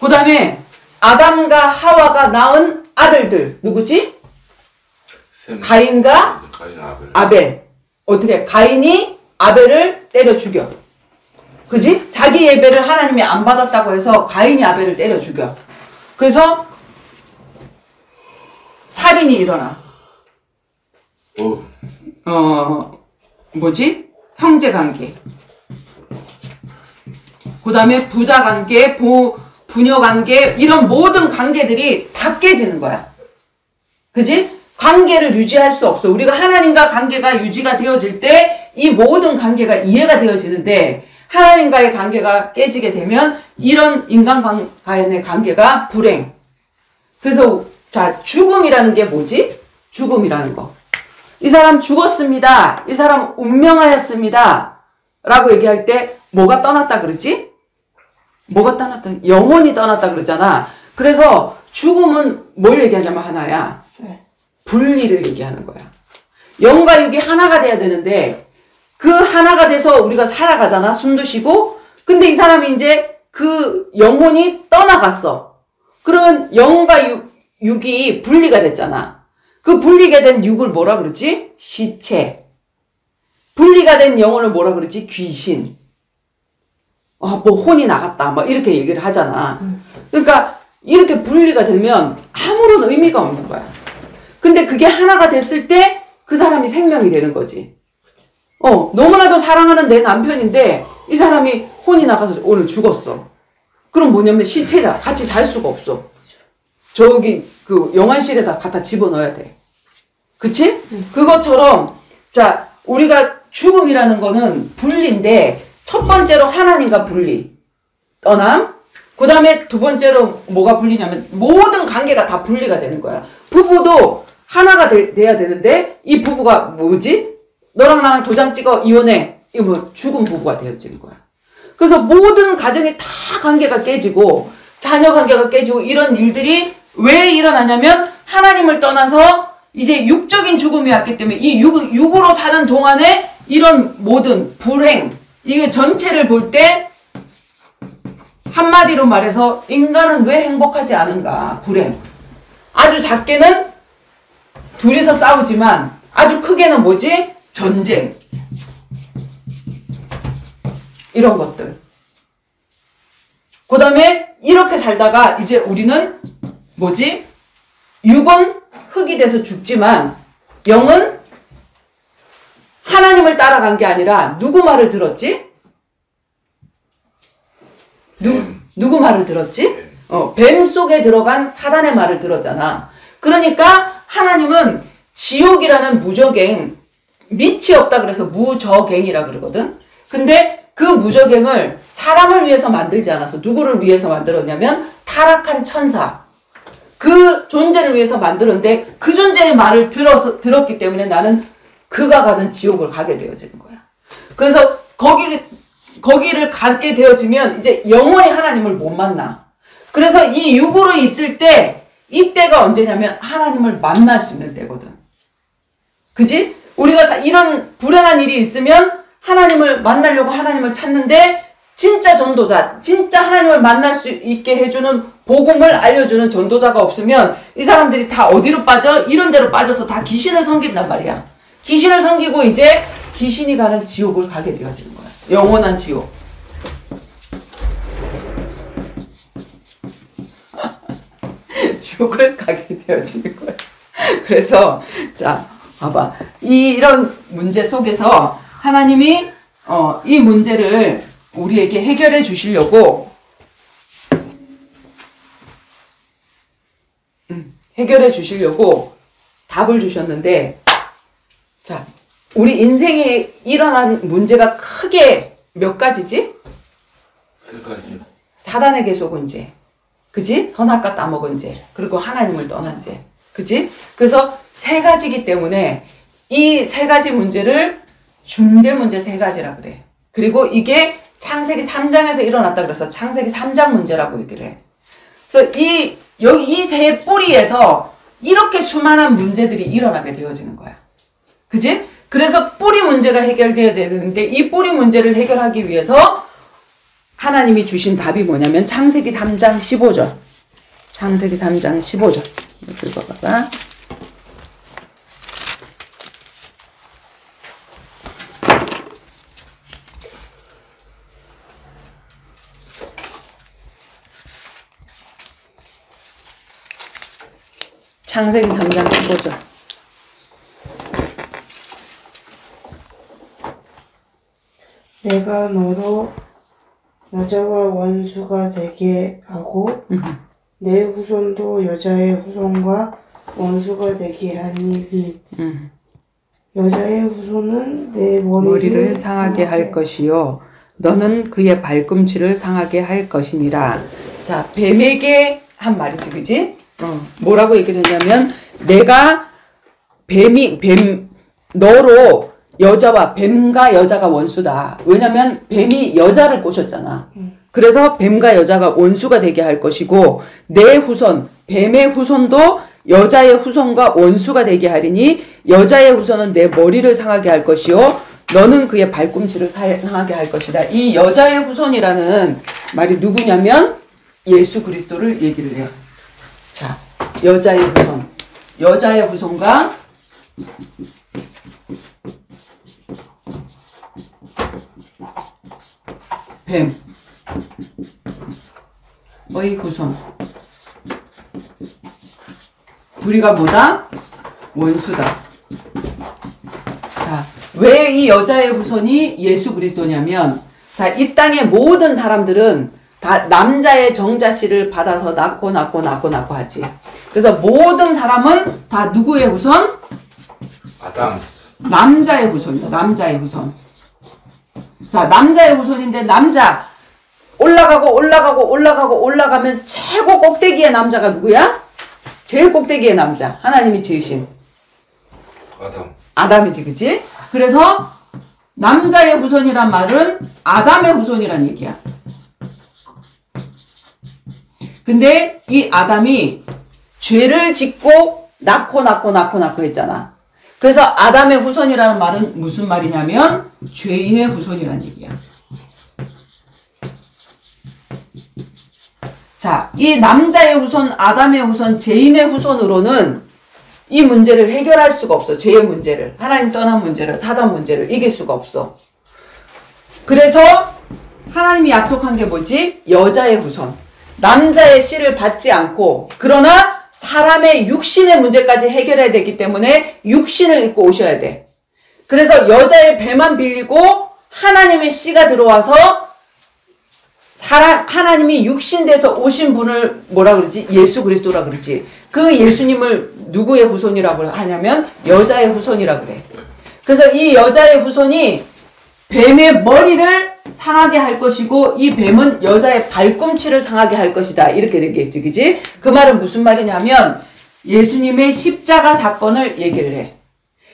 S3: 그 다음에 아담과 하와가 낳은 아들들 누구지? 가인과
S2: 가인 아벨.
S3: 아벨. 어떻게? 가인이 아벨을 때려 죽여. 그지? 자기 예배를 하나님이 안 받았다고 해서 가인이 아벨을 때려 죽여. 그래서 살인이 일어나. 뭐지? 형제 관계. 그 다음에 부자 관계, 부녀 관계, 이런 모든 관계들이 다 깨지는 거야. 그지? 관계를 유지할 수 없어. 우리가 하나님과 관계가 유지가 되어질 때 이 모든 관계가 이해가 되어지는데 하나님과의 관계가 깨지게 되면 이런 인간과의 관계가 불행. 그래서 자, 죽음이라는 게 뭐지? 죽음이라는 거. 이 사람 죽었습니다. 이 사람 운명하였습니다. 라고 얘기할 때 뭐가 떠났다 그러지? 뭐가 떠났다? 영혼이 떠났다 그러잖아. 그래서 죽음은 뭘 얘기하냐면 하나야. 분리를 얘기하는 거야. 영과 육이 하나가 돼야 되는데 그 하나가 돼서 우리가 살아가잖아. 숨도 쉬고. 근데 이 사람이 이제 그 영혼이 떠나갔어. 그러면 영과 육이 분리가 됐잖아. 그 분리가 된 육을 뭐라 그러지? 시체. 분리가 된 영혼을 뭐라 그러지? 귀신. 뭐 혼이 나갔다. 막 이렇게 얘기를 하잖아. 그러니까 이렇게 분리가 되면 아무런 의미가 없는 거야. 근데 그게 하나가 됐을 때 그 사람이 생명이 되는 거지. 너무나도 사랑하는 내 남편인데 이 사람이 혼이 나가서 오늘 죽었어. 그럼 뭐냐면 시체다. 같이 잘 수가 없어. 저기 그 영안실에다 갖다 집어넣어야 돼. 그치? 그것처럼 자, 우리가 죽음이라는 거는 분리인데 첫 번째로 하나님과 분리. 떠남. 그 다음에 두 번째로 뭐가 분리냐면 모든 관계가 다 분리가 되는 거야. 부부도 하나가 돼야 되는데 이 부부가 뭐지? 너랑 나랑 도장 찍어 이혼해. 이거 뭐 죽은 부부가 되어지는 거야. 그래서 모든 가정이 다 관계가 깨지고 자녀 관계가 깨지고 이런 일들이 왜 일어나냐면 하나님을 떠나서 이제 육적인 죽음이 왔기 때문에 이 육으로 사는 동안에 이런 모든 불행 이게 전체를 볼 때 한마디로 말해서 인간은 왜 행복하지 않은가? 불행. 아주 작게는 둘이서 싸우지만 아주 크게는 뭐지? 전쟁. 이런 것들. 그 다음에 이렇게 살다가 이제 우리는 뭐지? 육은 흙이 돼서 죽지만 영은 하나님을 따라간 게 아니라 누구 말을 들었지? 누구 말을 들었지? 뱀 속에 들어간 사단의 말을 들었잖아. 그러니까 하나님은 지옥이라는 무저갱, 밑이 없다 그래서 무저갱이라 그러거든. 근데 그 무저갱을 사람을 위해서 만들지 않아서 누구를 위해서 만들었냐면 타락한 천사. 그 존재를 위해서 만들었는데 그 존재의 말을 들었기 때문에 나는 그가 가는 지옥을 가게 되어지는 거야. 그래서 거기를 가게 되어지면 이제 영원히 하나님을 못 만나. 그래서 이 육으로 있을 때 이때가 언제냐면 하나님을 만날 수 있는 때거든. 그지? 우리가 이런 불행한 일이 있으면 하나님을 만나려고 하나님을 찾는데 진짜 전도자, 진짜 하나님을 만날 수 있게 해주는 복음을 알려주는 전도자가 없으면 이 사람들이 다 어디로 빠져? 이런 데로 빠져서 다 귀신을 섬긴단 말이야. 귀신을 섬기고 이제 귀신이 가는 지옥을 가게 되어지는 거야. 영원한 지옥. 지옥을 가게 되어지는 거야. 그래서 자, 봐봐. 이런 문제 속에서 하나님이 이 문제를 우리에게 해결해 주시려고 답을 주셨는데, 자, 우리 인생에 일어난 문제가 크게 몇 가지지?
S2: 세 가지.
S3: 사단에게 속은 죄. 그지? 선악과 따먹은 죄. 그리고 하나님을 떠난 죄. 그지? 그래서 세 가지이기 때문에 이 세 가지 문제를 중대 문제 세 가지라 그래. 그리고 이게 창세기 3장에서 일어났다 그래서 창세기 3장 문제라고 얘기를 해. 그래서 여기 이 세 뿌리에서 이렇게 수많은 문제들이 일어나게 되어지는 거야. 그지? 그래서 뿌리 문제가 해결되어야 되는데 이 뿌리 문제를 해결하기 위해서 하나님이 주신 답이 뭐냐면 창세기 3장 15절. 창세기 3장 15절. 읽어봐봐. 창세기 3장 15절.
S4: 내가 너로 여자와 원수가 되게 하고 내 후손도 여자의 후손과 원수가 되게 하니 여자의 후손은 내
S3: 머리를 상하게 할 것이요 너는 그의 발꿈치를 상하게 할 것이니라. 자, 뱀에게 한 말이지, 그지? 뭐라고 얘기를 했냐면 내가 너로 여자와 뱀과 여자가 원수다. 왜냐면 뱀이 여자를 꼬셨잖아. 그래서 뱀과 여자가 원수가 되게 할 것이고 내 후손, 뱀의 후손도 여자의 후손과 원수가 되게 하리니 여자의 후손은 내 머리를 상하게 할 것이요 너는 그의 발꿈치를 상하게 할 것이다. 이 여자의 후손이라는 말이 누구냐면 예수 그리스도를 얘기를 해요. 자, 여자의 후손. 여자의 후손과 뱀의 후손. 우리가 뭐다? 원수다. 자, 왜 이 여자의 후손이 예수 그리스도냐면, 자, 이 땅의 모든 사람들은 다 남자의 정자씨를 받아서 낳고 하지. 그래서 모든 사람은 다 누구의 후손?
S2: 아담스.
S3: 남자의 후손이요. 남자의 후손. 자, 남자의 후손인데 남자 올라가면 최고 꼭대기의 남자가 누구야? 제일 꼭대기의 남자. 하나님이 지으신 아담이지, 그치? 그래서 남자의 후손이란 말은 아담의 후손이란 얘기야. 근데 이 아담이 죄를 짓고 낳고 했잖아. 그래서 아담의 후손이라는 말은 무슨 말이냐면 죄인의 후손이란 얘기야. 자, 이 남자의 후손, 아담의 후손, 죄인의 후손으로는 이 문제를 해결할 수가 없어. 죄의 문제를, 하나님 떠난 문제를, 사단 문제를 이길 수가 없어. 그래서 하나님이 약속한 게 뭐지? 여자의 후손. 남자의 씨를 받지 않고, 그러나 사람의 육신의 문제까지 해결해야 되기 때문에 육신을 입고 오셔야 돼. 그래서 여자의 배만 빌리고 하나님의 씨가 들어와서 하나님이 육신 돼서 오신 분을 뭐라 그러지? 예수 그리스도라 그러지. 그 예수님을 누구의 후손이라고 하냐면 여자의 후손이라 그래. 그래서 이 여자의 후손이 뱀의 머리를 상하게 할 것이고 이 뱀은 여자의 발꿈치를 상하게 할 것이다. 이렇게 얘기했지, 그지? 그 말은 무슨 말이냐면 예수님의 십자가 사건을 얘기를 해.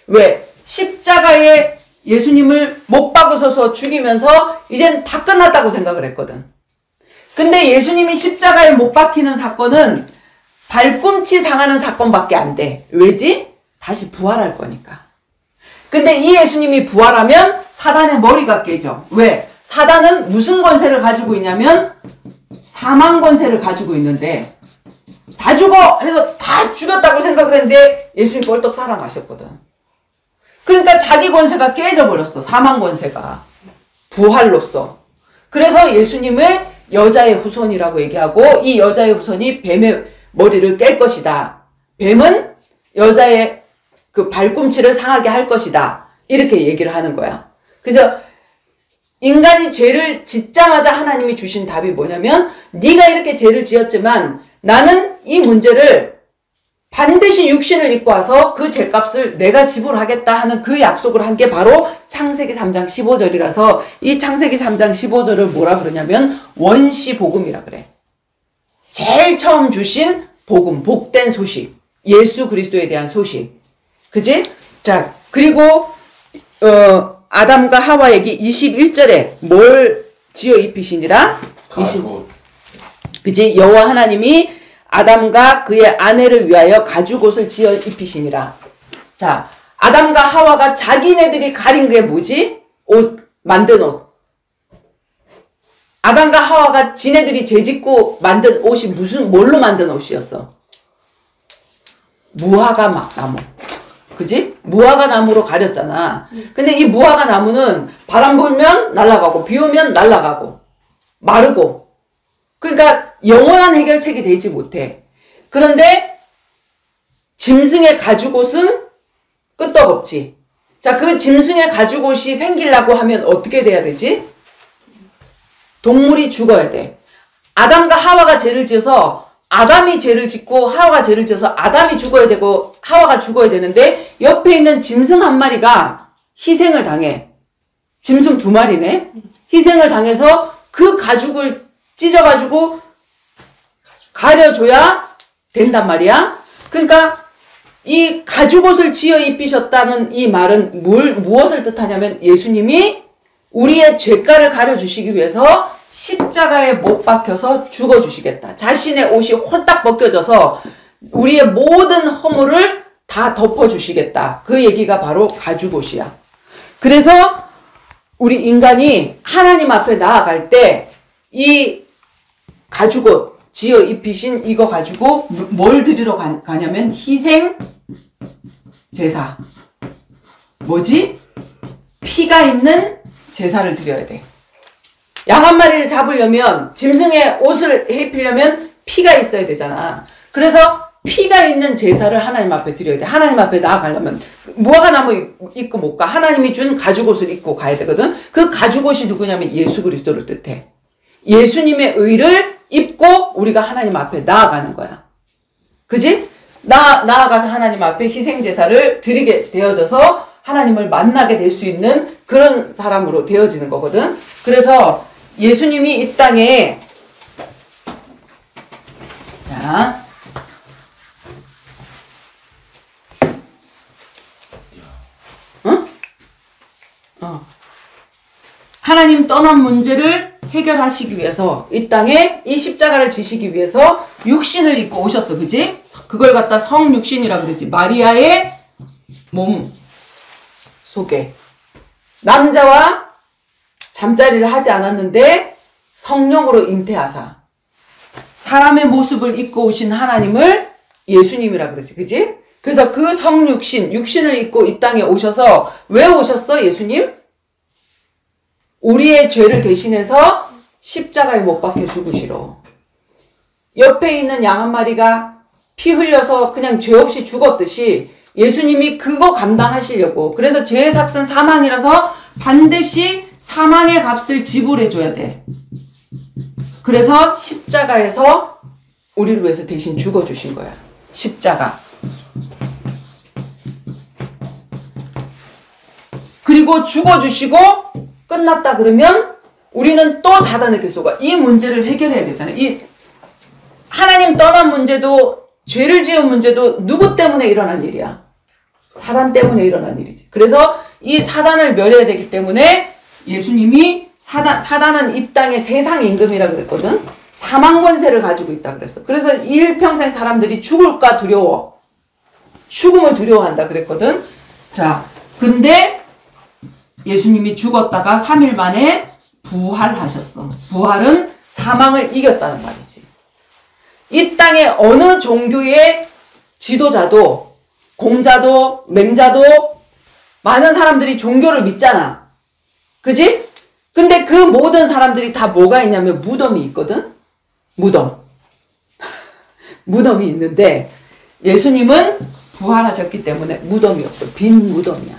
S3: 왜? 십자가에 예수님을 못 박으셔서 죽이면서 이젠 다 끝났다고 생각을 했거든. 근데 예수님이 십자가에 못 박히는 사건은 발꿈치 상하는 사건밖에 안 돼. 왜지? 다시 부활할 거니까. 근데 이 예수님이 부활하면 사단의 머리가 깨져. 왜? 사단은 무슨 권세를 가지고 있냐면 사망 권세를 가지고 있는데 다 죽어! 해서 다 죽였다고 생각을 했는데 예수님 벌떡 살아나셨거든. 그러니까 자기 권세가 깨져버렸어. 사망 권세가. 부활로써. 그래서 예수님을 여자의 후손이라고 얘기하고 이 여자의 후손이 뱀의 머리를 깰 것이다. 뱀은 여자의 그 발꿈치를 상하게 할 것이다. 이렇게 얘기를 하는 거야. 그래서 인간이 죄를 짓자마자 하나님이 주신 답이 뭐냐면 네가 이렇게 죄를 지었지만 나는 이 문제를 반드시 육신을 입고 와서 그 죄값을 내가 지불하겠다 하는 그 약속을 한 게 바로 창세기 3장 15절이라서 이 창세기 3장 15절을 뭐라 그러냐면 원시복음이라 그래. 제일 처음 주신 복음, 복된 소식. 예수 그리스도에 대한 소식. 그지? 자, 그리고 아담과 하와에게 21절에 뭘 지어 입히시니라? 그지? 여호와 하나님이 아담과 그의 아내를 위하여 가죽옷을 지어 입히시니라. 자, 아담과 하와가 자기네들이 가린 게 뭐지? 옷, 만든 옷. 아담과 하와가 지네들이 죄짓고 만든 옷이 뭘로 만든 옷이었어? 무화과 나무. 그지? 무화과 나무로 가렸잖아. 근데 이 무화과 나무는 바람 불면 날아가고 비 오면 날아가고 마르고 그러니까 영원한 해결책이 되지 못해. 그런데 짐승의 가죽옷은 끄떡없지. 자, 그 짐승의 가죽옷이 생기려고 하면 어떻게 돼야 되지? 동물이 죽어야 돼. 아담과 하와가 죄를 지어서 아담이 죄를 짓고 하와가 죄를 지어서 아담이 죽어야 되고 하와가 죽어야 되는데 옆에 있는 짐승 한 마리가 희생을 당해. 짐승 2마리네. 희생을 당해서 그 가죽을 찢어가지고 가려줘야 된단 말이야. 그러니까 이 가죽옷을 지어 입히셨다는 이 말은 무엇을 뜻하냐면 예수님이 우리의 죄가를 가려주시기 위해서 십자가에 못 박혀서 죽어주시겠다. 자신의 옷이 홀딱 벗겨져서 우리의 모든 허물을 다 덮어주시겠다. 그 얘기가 바로 가죽옷이야. 그래서 우리 인간이 하나님 앞에 나아갈 때 이 가죽옷 지어 입히신 이거 가지고 뭘 드리러 가냐면 희생 제사. 뭐지? 피가 있는 제사를 드려야 돼. 양 한 마리를 잡으려면 짐승의 옷을 입히려면 피가 있어야 되잖아. 그래서 피가 있는 제사를 하나님 앞에 드려야 돼. 하나님 앞에 나아가려면 무화과 나무 입고 못 가. 하나님이 준 가죽옷을 입고 가야 되거든. 그 가죽옷이 누구냐면 예수 그리스도를 뜻해. 예수님의 의를 입고 우리가 하나님 앞에 나아가는 거야. 그지? 나아가서 하나님 앞에 희생제사를 드리게 되어져서 하나님을 만나게 될 수 있는 그런 사람으로 되어지는 거거든. 그래서 예수님이 이 땅에 자 하나님 떠난 문제를 해결하시기 위해서 이 땅에 이 십자가를 지시기 위해서 육신을 입고 오셨어. 그지? 그걸 갖다 성육신이라고 그러지. 마리아의 몸 속에 남자와 잠자리를 하지 않았는데 성령으로 잉태하사 사람의 모습을 입고 오신 하나님을 예수님이라 그러지. 그지? 그래서 그 성육신, 육신을 입고 이 땅에 오셔서 왜 오셨어? 예수님? 우리의 죄를 대신해서 십자가에 못 박혀 죽으시러. 옆에 있는 양 한 마리가 피 흘려서 그냥 죄 없이 죽었듯이 예수님이 그거 감당하시려고. 그래서 죄의 삭은 사망이라서 반드시 사망의 값을 지불해줘야 돼. 그래서 십자가에서 우리를 위해서 대신 죽어주신 거야. 십자가. 그리고 죽어주시고 끝났다 그러면 우리는 또 사단에게 속아. 이 문제를 해결해야 되잖아요. 이 하나님 떠난 문제도 죄를 지은 문제도 누구 때문에 일어난 일이야? 사단 때문에 일어난 일이지. 그래서 이 사단을 멸해야 되기 때문에 예수님이 사단은 이 땅의 세상 임금이라 그랬거든. 사망 권세를 가지고 있다 그랬어. 그래서 일평생 사람들이 죽을까 두려워. 죽음을 두려워한다 그랬거든. 자, 근데 예수님이 죽었다가 3일 만에 부활하셨어. 부활은 사망을 이겼다는 말이지. 이 땅에 어느 종교의 지도자도, 공자도, 맹자도 많은 사람들이 종교를 믿잖아. 그지? 근데 그 모든 사람들이 다 뭐가 있냐면 무덤이 있거든? 무덤. 무덤이 있는데 예수님은 부활하셨기 때문에 무덤이 없어. 빈 무덤이야.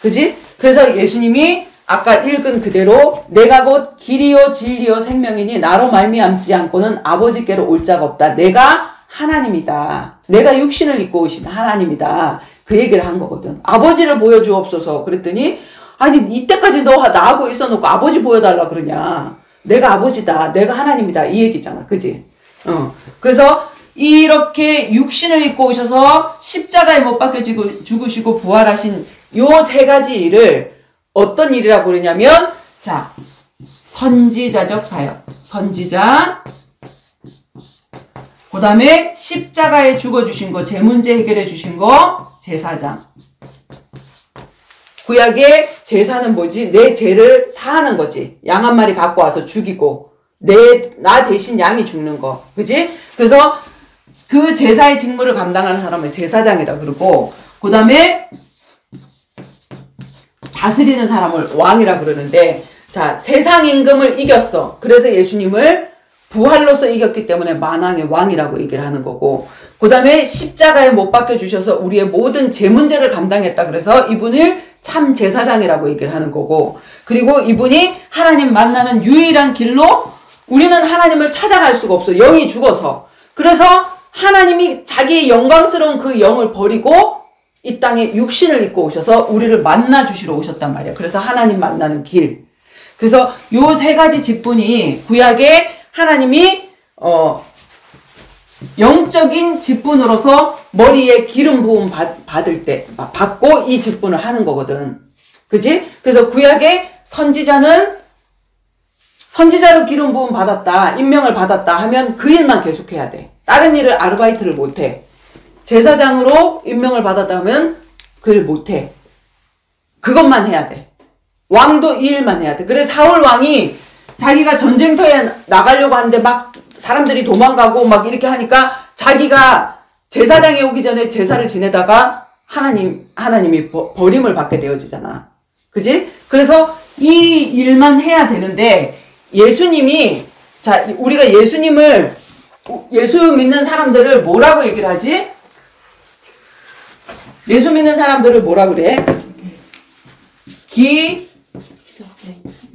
S3: 그지? 그래서 예수님이 아까 읽은 그대로 내가 곧 길이요 진리요 생명이니 나로 말미암지 않고는 아버지께로 올 자가 없다. 내가 하나님이다. 내가 육신을 입고 오신 하나님이다. 그 얘기를 한 거거든. 아버지를 보여주옵소서 그랬더니 아니 이때까지 너 나하고 있어놓고 아버지 보여달라 그러냐. 내가 아버지다. 내가 하나님이다. 이 얘기잖아. 그지? 그래서 이렇게 육신을 입고 오셔서 십자가에 못 박혀 죽으시고 부활하신 요 3가지 일을 어떤 일이라고 그러냐면 자 선지자적 사역. 선지자 그 다음에 십자가에 죽어주신 거 제문제 해결해 주신 거 제사장. 구약의 제사는 뭐지? 내 죄를 사하는 거지. 양 한 마리 갖고 와서 죽이고 나 대신 양이 죽는 거. 그지? 그래서 그 제사의 직무를 감당하는 사람을 제사장이라 그러고 그 다음에 다스리는 사람을 왕이라 그러는데 자 세상 임금을 이겼어. 그래서 예수님을 부활로서 이겼기 때문에 만왕의 왕이라고 얘기를 하는 거고 그 다음에 십자가에 못 박혀 주셔서 우리의 모든 죄 문제를 감당했다. 그래서 이분을 참 제사장이라고 얘기를 하는 거고, 그리고 이분이 하나님 만나는 유일한 길로 우리는 하나님을 찾아갈 수가 없어. 영이 죽어서. 그래서 하나님이 자기의 영광스러운 그 영을 버리고 이 땅에 육신을 입고 오셔서 우리를 만나 주시러 오셨단 말이야. 그래서 하나님 만나는 길. 그래서 요 세 가지 직분이 구약에 하나님이 영적인 직분으로서 머리에 기름 부음 받을 때 받고 이 직분을 하는 거거든. 그지? 그래서 구약에 선지자로 기름 부음 받았다, 임명을 받았다 하면 그 일만 계속해야 돼. 다른 일을 아르바이트를 못해. 제사장으로 임명을 받았다 하면 그 일 못해. 그것만 해야 돼. 왕도 이 일만 해야 돼. 그래 사울 왕이 자기가 전쟁터에 나가려고 하는데 막 사람들이 도망가고 막 이렇게 하니까 자기가 제사장이 오기 전에 제사를 지내다가 하나님이 버림을 받게 되어지잖아. 그지? 그래서 이 일만 해야 되는데 예수님이, 자, 우리가 예수 믿는 사람들을 뭐라고 얘기를 하지? 예수 믿는 사람들을 뭐라 그래?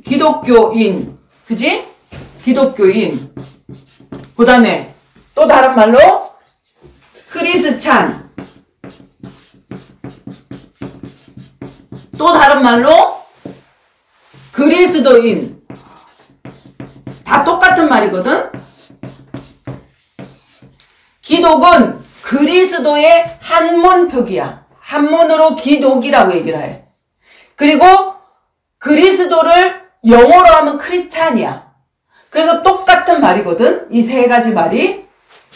S3: 기독교인. 그지? 기독교인. 그 다음에 또 다른 말로 크리스찬. 또 다른 말로 그리스도인. 다 똑같은 말이거든? 기독은 그리스도의 한문 표기야. 한문으로 기독이라고 얘기를 해. 그리고 그리스도를 영어로 하면 크리스찬이야. 그래서 똑같은 말이거든? 이 세 가지 말이.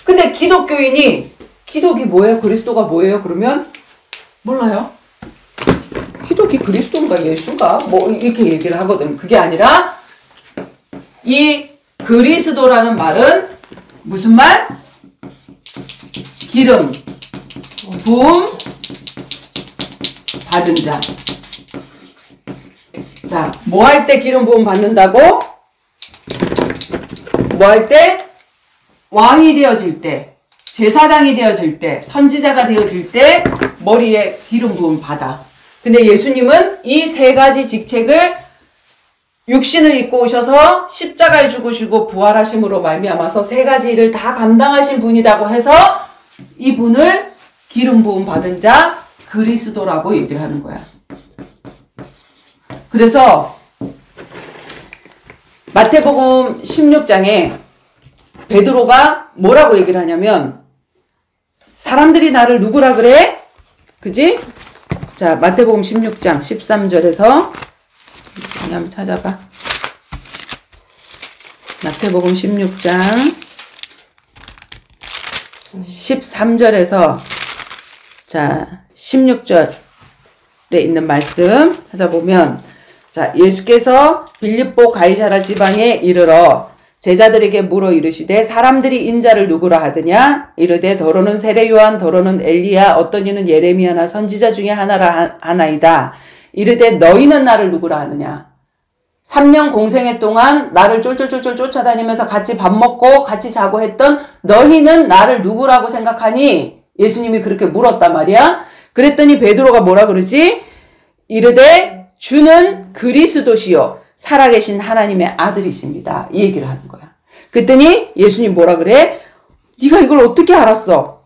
S3: 근데 기독교인이 기독이 뭐예요? 그리스도가 뭐예요? 그러면 몰라요. 기독이 그리스도인가 예수인가? 뭐 이렇게 얘기를 하거든. 그게 아니라 이 그리스도라는 말은 무슨 말? 기름 부음 받은 자. 자, 뭐 할 때 기름 부음 받는다고? 뭐 할 때? 왕이 되어질 때, 제사장이 되어질 때, 선지자가 되어질 때 머리에 기름 부음 받아. 근데 예수님은 이 세 가지 직책을 육신을 입고 오셔서 십자가에 죽으시고 부활하심으로 말미암아서 세 가지 일을 다 감당하신 분이라고 해서 이분을 기름 부음 받은 자 그리스도라고 얘기를 하는 거야. 그래서 마태복음 16장에 베드로가 뭐라고 얘기를 하냐면 사람들이 나를 누구라 그래? 그지? 자, 마태복음 16장 13절에서 한번 찾아봐. 마태복음 16장 13절에서 자 16절에 있는 말씀 찾아보면, 자, 예수께서 빌립보 가이사랴 지방에 이르러 제자들에게 물어 이르시되 사람들이 인자를 누구라 하느냐? 이르되 더러는 세례 요한, 더러는 엘리야, 어떤 이는 예레미야나 선지자 중에 하나라 하나이다. 이르되 너희는 나를 누구라 하느냐? 3년 공생애 동안 나를 쫄쫄쫄쫄 쫓아다니면서 같이 밥 먹고 같이 자고 했던 너희는 나를 누구라고 생각하니? 예수님이 그렇게 물었단 말이야. 그랬더니 베드로가 뭐라 그러지? 이르되 주는 그리스도시요 살아계신 하나님의 아들이십니다. 이 얘기를 하는 거야. 그랬더니 예수님 뭐라 그래? 네가 이걸 어떻게 알았어?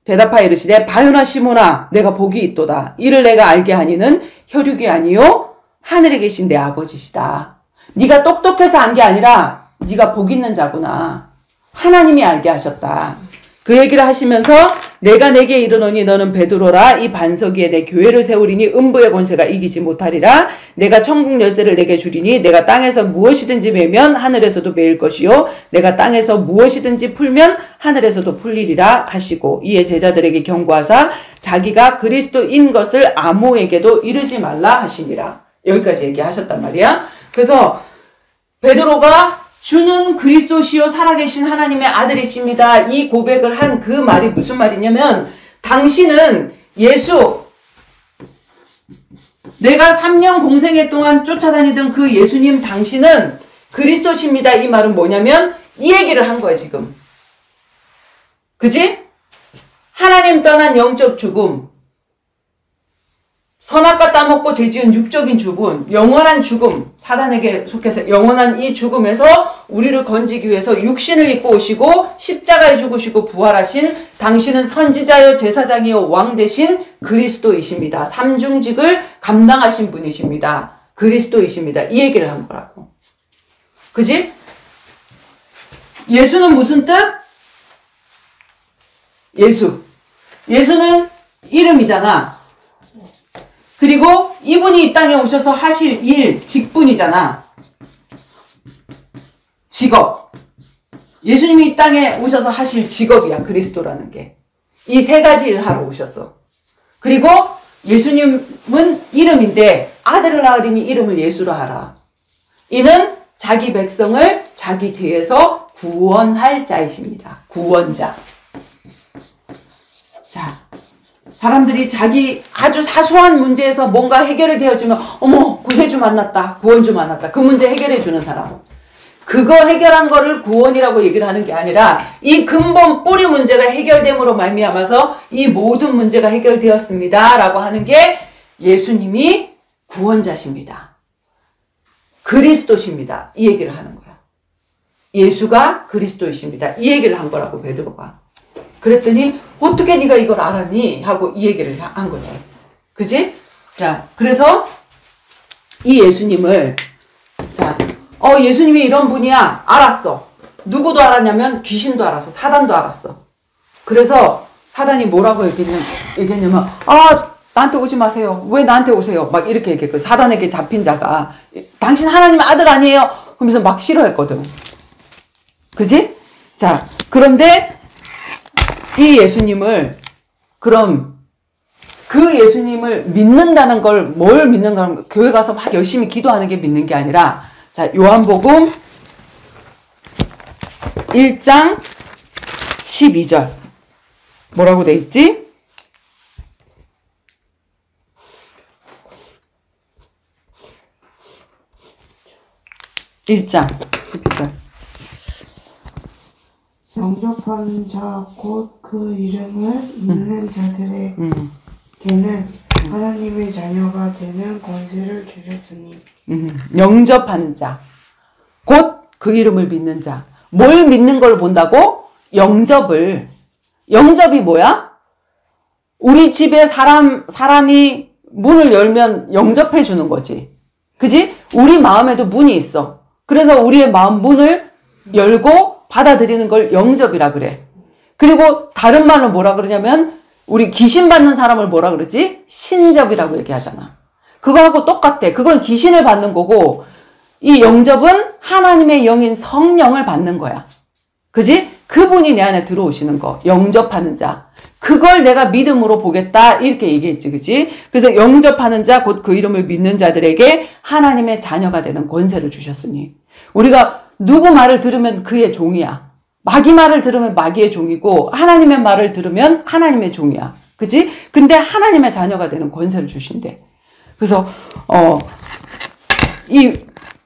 S3: 대답하여 이르시되 바요나 시몬아 내가 복이 있도다. 이를 내가 알게 하니는 혈육이 아니요 하늘에 계신 내 아버지시다. 네가 똑똑해서 안 게 아니라 네가 복 있는 자구나. 하나님이 알게 하셨다. 그 얘기를 하시면서 내가 내게 이르노니 너는 베드로라. 이 반석 위에 내 교회를 세우리니 음부의 권세가 이기지 못하리라. 내가 천국 열쇠를 내게 주리니 내가 땅에서 무엇이든지 매면 하늘에서도 매일 것이요 내가 땅에서 무엇이든지 풀면 하늘에서도 풀리리라 하시고, 이에 제자들에게 경고하사 자기가 그리스도인 것을 아무에게도 이르지 말라 하시니라. 여기까지 얘기하셨단 말이야. 그래서 베드로가 주는 그리스도시요 살아계신 하나님의 아들이십니다. 이 고백을 한 그 말이 무슨 말이냐면 당신은 예수, 내가 3년 공생애 동안 쫓아다니던 그 예수님 당신은 그리스도십니다. 이 말은 뭐냐면 이 얘기를 한 거야 지금. 그지? 하나님 떠난 영적 죽음, 선악과 따먹고 죄지은 육적인 죽음, 영원한 죽음, 사단에게 속해서 영원한 이 죽음에서 우리를 건지기 위해서 육신을 입고 오시고 십자가에 죽으시고 부활하신 당신은 선지자요 제사장이요 왕 되신 그리스도이십니다. 삼중직을 감당하신 분이십니다. 그리스도이십니다. 이 얘기를 한 거라고. 그지? 예수는 무슨 뜻? 예수는 이름이잖아. 그리고 이분이 이 땅에 오셔서 하실 일, 직분이잖아. 직업. 예수님이 이 땅에 오셔서 하실 직업이야, 그리스도라는 게. 이 세 가지 일 하러 오셨어. 그리고 예수님은 이름인데 아들을 낳으리니 이름을 예수라 하라. 이는 자기 백성을 자기 죄에서 구원할 자이십니다. 구원자. 자, 사람들이 자기 아주 사소한 문제에서 뭔가 해결이 되어지면 어머 구세주 만났다, 구원주 만났다, 그 문제 해결해 주는 사람. 그거 해결한 거를 구원이라고 얘기를 하는 게 아니라 이 근본 뿌리 문제가 해결됨으로 말미암아서 이 모든 문제가 해결되었습니다 라고 하는 게 예수님이 구원자십니다. 그리스도십니다. 이 얘기를 하는 거야. 예수가 그리스도이십니다. 이 얘기를 한 거라고 베드로가. 그랬더니 어떻게 네가 이걸 알았니? 하고 이 얘기를 한 거지. 그지? 자, 그래서 이 예수님을 예수님이 이런 분이야. 알았어. 누구도 알았냐면 귀신도 알았어. 사단도 알았어. 그래서 사단이 뭐라고 얘기했냐면 나한테 오지 마세요. 왜 나한테 오세요? 막 이렇게 얘기했거든. 사단에게 잡힌 자가 당신 하나님의 아들 아니에요? 그러면서 막 싫어했거든. 그지? 자, 그런데 이 예수님을 그럼 그 예수님을 믿는다는 걸 뭘 믿는가 하면 교회 가서 막 열심히 기도하는 게 믿는 게 아니라 자, 요한복음 1장 12절 뭐라고 돼 있지? (1장 12절)
S4: 영접하는 자 곧 그 이름을 믿는 자들에게는 하나님의 자녀가 되는 권세를 주셨으니.
S3: 영접하는 자 곧 그 이름을 믿는 자. 뭘 믿는 걸 본다고? 영접이 뭐야? 우리 집에 사람이 문을 열면 영접해 주는 거지. 그지? 우리 마음에도 문이 있어. 그래서 우리의 마음 문을 열고 받아들이는 걸 영접이라 그래. 그리고 다른 말로 뭐라 그러냐면 우리 귀신 받는 사람을 뭐라 그러지? 신접이라고 얘기하잖아. 그거하고 똑같아. 그건 귀신을 받는 거고 이 영접은 하나님의 영인 성령을 받는 거야. 그지? 그분이 내 안에 들어오시는 거. 영접하는 자. 그걸 내가 믿음으로 보겠다. 이렇게 얘기했지. 그지? 그래서 영접하는 자, 곧 그 이름을 믿는 자들에게 하나님의 자녀가 되는 권세를 주셨으니. 우리가 누구 말을 들으면 그의 종이야. 마귀 말을 들으면 마귀의 종이고 하나님의 말을 들으면 하나님의 종이야. 그지? 근데 하나님의 자녀가 되는 권세를 주신대. 그래서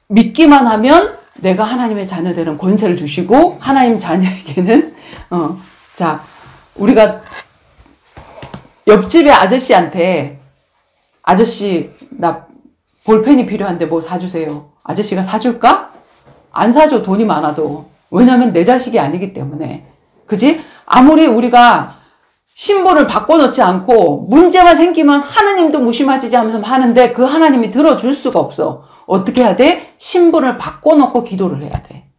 S3: 믿기만 하면 내가 하나님의 자녀 되는 권세를 주시고 하나님 자녀에게는 우리가 옆집의 아저씨한테 아저씨 나 볼펜이 필요한데 뭐 사주세요. 아저씨가 사줄까? 안 사줘. 돈이 많아도. 왜냐면 내 자식이 아니기 때문에. 그지? 아무리 우리가 신분을 바꿔놓지 않고 문제만 생기면 하느님도 무심하지 하면서 하는데 그 하나님이 들어줄 수가 없어. 어떻게 해야 돼? 신분을 바꿔놓고 기도를 해야 돼.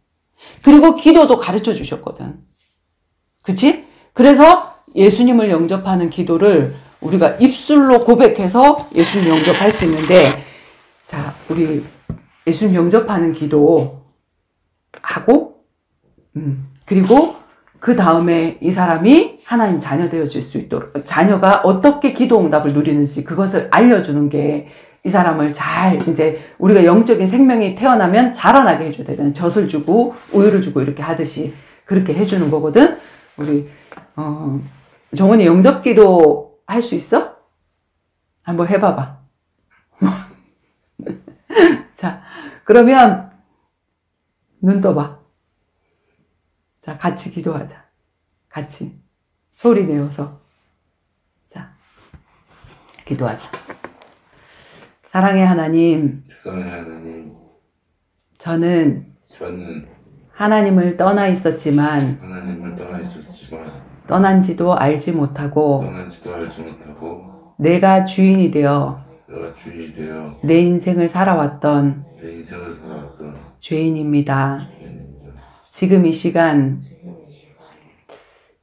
S3: 그리고 기도도 가르쳐 주셨거든. 그치? 그래서 예수님을 영접하는 기도를 우리가 입술로 고백해서 예수님 영접할 수 있는데, 자, 우리 예수님 영접하는 기도 하고, 그리고 그 다음에 이 사람이 하나님 자녀 되어질 수 있도록, 자녀가 어떻게 기도 응답을 누리는지 그것을 알려주는 게 이 사람을 이제 우리가 영적인 생명이 태어나면 자라나게 해줘야 되거든. 젖을 주고 우유를 주고 이렇게 하듯이 그렇게 해주는 거거든. 우리 정원이 영접 기도 할 수 있어? 한번 해봐봐. 자, 그러면 눈 떠봐. 자, 같이 기도하자. 같이 소리 내어서 기도하자. 사랑의 하나님,
S2: 사랑의 하나님,
S3: 저는
S2: 저는
S3: 하나님을 떠나 있었지만
S2: 하나님을 떠나 있었지만
S3: 떠난지도 알지 못하고
S2: 떠난지도 알지 못하고
S3: 내가 주인이 되어
S2: 내가 주인이 되어
S3: 내 인생을 살아왔던
S2: 내 인생을 살아왔던
S3: 죄인입니다.
S2: 죄인입니다.
S3: 지금 이 시간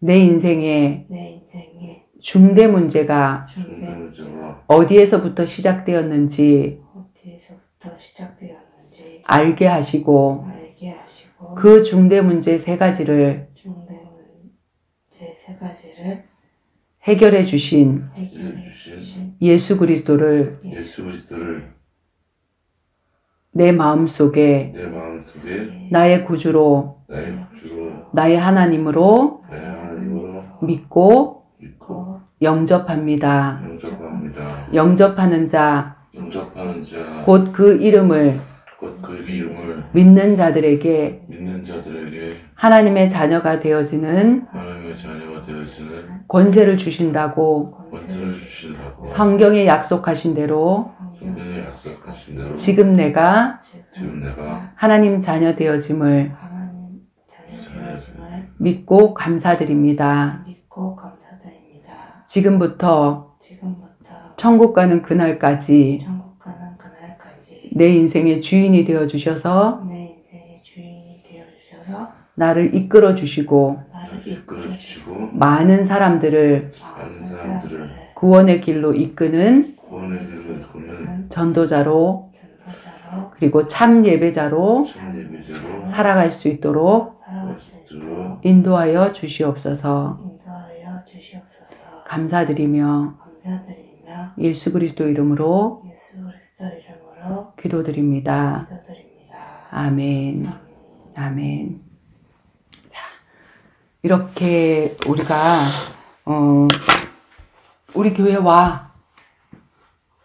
S3: 내 인생의
S4: 내 인생의
S3: 중대 문제가
S2: 중대 문제가
S3: 어디에서부터 시작되었는지
S4: 어디에서부터 시작되었는지
S3: 알게 하시고
S4: 알게 하시고
S3: 그 중대 문제 3가지를
S4: 중대 문제 3가지를
S3: 해결해 주신
S4: 해결해 주신
S3: 예수 그리스도를
S2: 예수 그리스도를
S3: 내 마음속에
S2: 내 마음속에
S3: 나의 구주로
S2: 나의 구주로
S3: 나의 하나님으로
S2: 나의 하나님으로
S3: 믿고
S2: 믿고
S3: 영접합니다.
S2: 영접합니다.
S3: 영접하는 자,
S2: 영접하는 자,
S3: 곧 그 이름을
S2: 곧 그 이름을
S3: 믿는 자들에게
S2: 믿는 자들에게
S3: 하나님의 자녀가 되어지는
S2: 하나님의 자녀가 되어지는
S3: 권세를 주신다고
S2: 권세를 주신다고
S3: 성경에 약속하신 대로
S2: 성경에 약속하신 대로
S3: 지금 내가
S2: 지금 내가
S3: 하나님 자녀 되어짐을
S4: 하나님 자녀 되어짐을
S3: 믿고 감사드립니다.
S4: 믿고 감사드립니다.
S3: 지금부터
S4: 지금부터
S3: 천국 가는 그날까지
S4: 천국 가는 그날까지
S3: 내 인생의 주인이 되어 주셔서
S4: 내 인생의 주인이 되어주셔서
S3: 나를 이끌어 주시고
S4: 나를
S2: 이끌어
S4: 이끌어주시고
S2: 주시고
S3: 많은 사람들을
S2: 많은 사람들을
S3: 구원의 길로 이끄는
S2: 구원의 길로 이끄는
S3: 전도자로
S4: 전도자로
S3: 그리고 참 예배자로
S2: 참 예배자로
S3: 살아갈 수 있도록
S4: 살아갈 수 있도록
S3: 인도하여 주시옵소서.
S4: 인도하여 주시옵소서.
S3: 감사드리며
S4: 감사드리며
S3: 예수 그리스도 이름으로
S4: 예수 그리스도 이름으로
S3: 기도드립니다.
S4: 기도드립니다.
S3: 아멘.
S4: 아멘.
S3: 아멘. 자, 이렇게 우리가 우리 교회 와.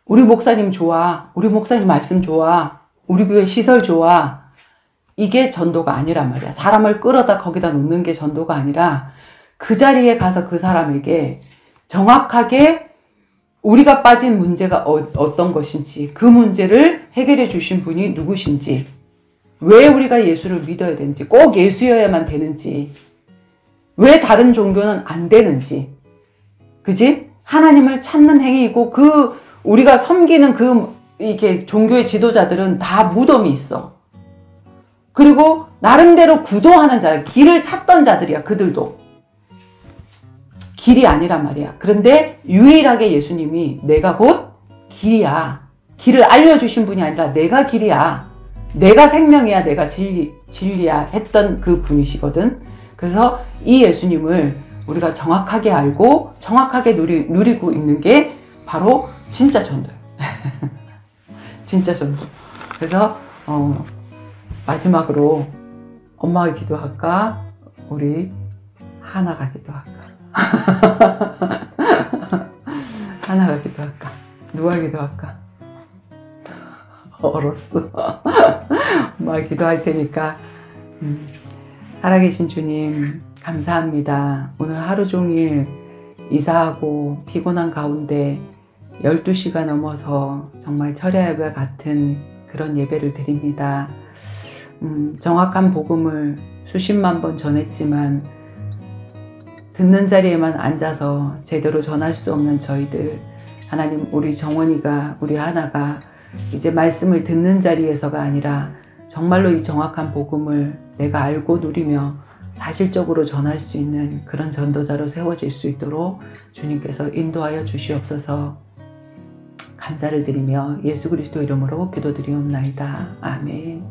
S3: 우리 목사님 좋아. 우리 목사님 말씀 좋아. 우리 교회 시설 좋아. 이게 전도가 아니란 말이야. 사람을 끌어다 거기다 놓는 게 전도가 아니라 그 자리에 가서 그 사람에게 정확하게 우리가 빠진 문제가 어떤 것인지 그 문제를 해결해 주신 분이 누구신지 왜 우리가 예수를 믿어야 되는지 꼭 예수여야만 되는지 왜 다른 종교는 안 되는지 그지? 하나님을 찾는 행위이고 그 우리가 섬기는 그 이게 종교의 지도자들은 다 무덤이 있어. 그리고 나름대로 구도하는 자, 길을 찾던 자들이야. 그들도. 길이 아니란 말이야. 그런데 유일하게 예수님이 내가 곧 길이야. 길을 알려주신 분이 아니라 내가 길이야. 내가 생명이야. 내가 진리야. 했던 그 분이시거든. 그래서 이 예수님을 우리가 정확하게 알고 정확하게 누리고 있는 게 바로 진짜 전도예요. 진짜 전도. 그래서 마지막으로 엄마가 기도할까? 우리 하나가 기도할까? 하나가 기도할까? 누가 기도할까? 얼었어. 엄마가 기도할 테니까 살아계신 주님 감사합니다. 오늘 하루 종일 이사하고 피곤한 가운데 12시가 넘어서 정말 철야 예배 같은 그런 예배를 드립니다. 정확한 복음을 수십만 번 전했지만 듣는 자리에만 앉아서 제대로 전할 수 없는 저희들 하나님 우리 정원이가 우리 하나가 이제 말씀을 듣는 자리에서가 아니라 정말로 이 정확한 복음을 내가 알고 누리며 사실적으로 전할 수 있는 그런 전도자로 세워질 수 있도록 주님께서 인도하여 주시옵소서. 감사를 드리며 예수 그리스도 이름으로 기도드리옵나이다. 아멘.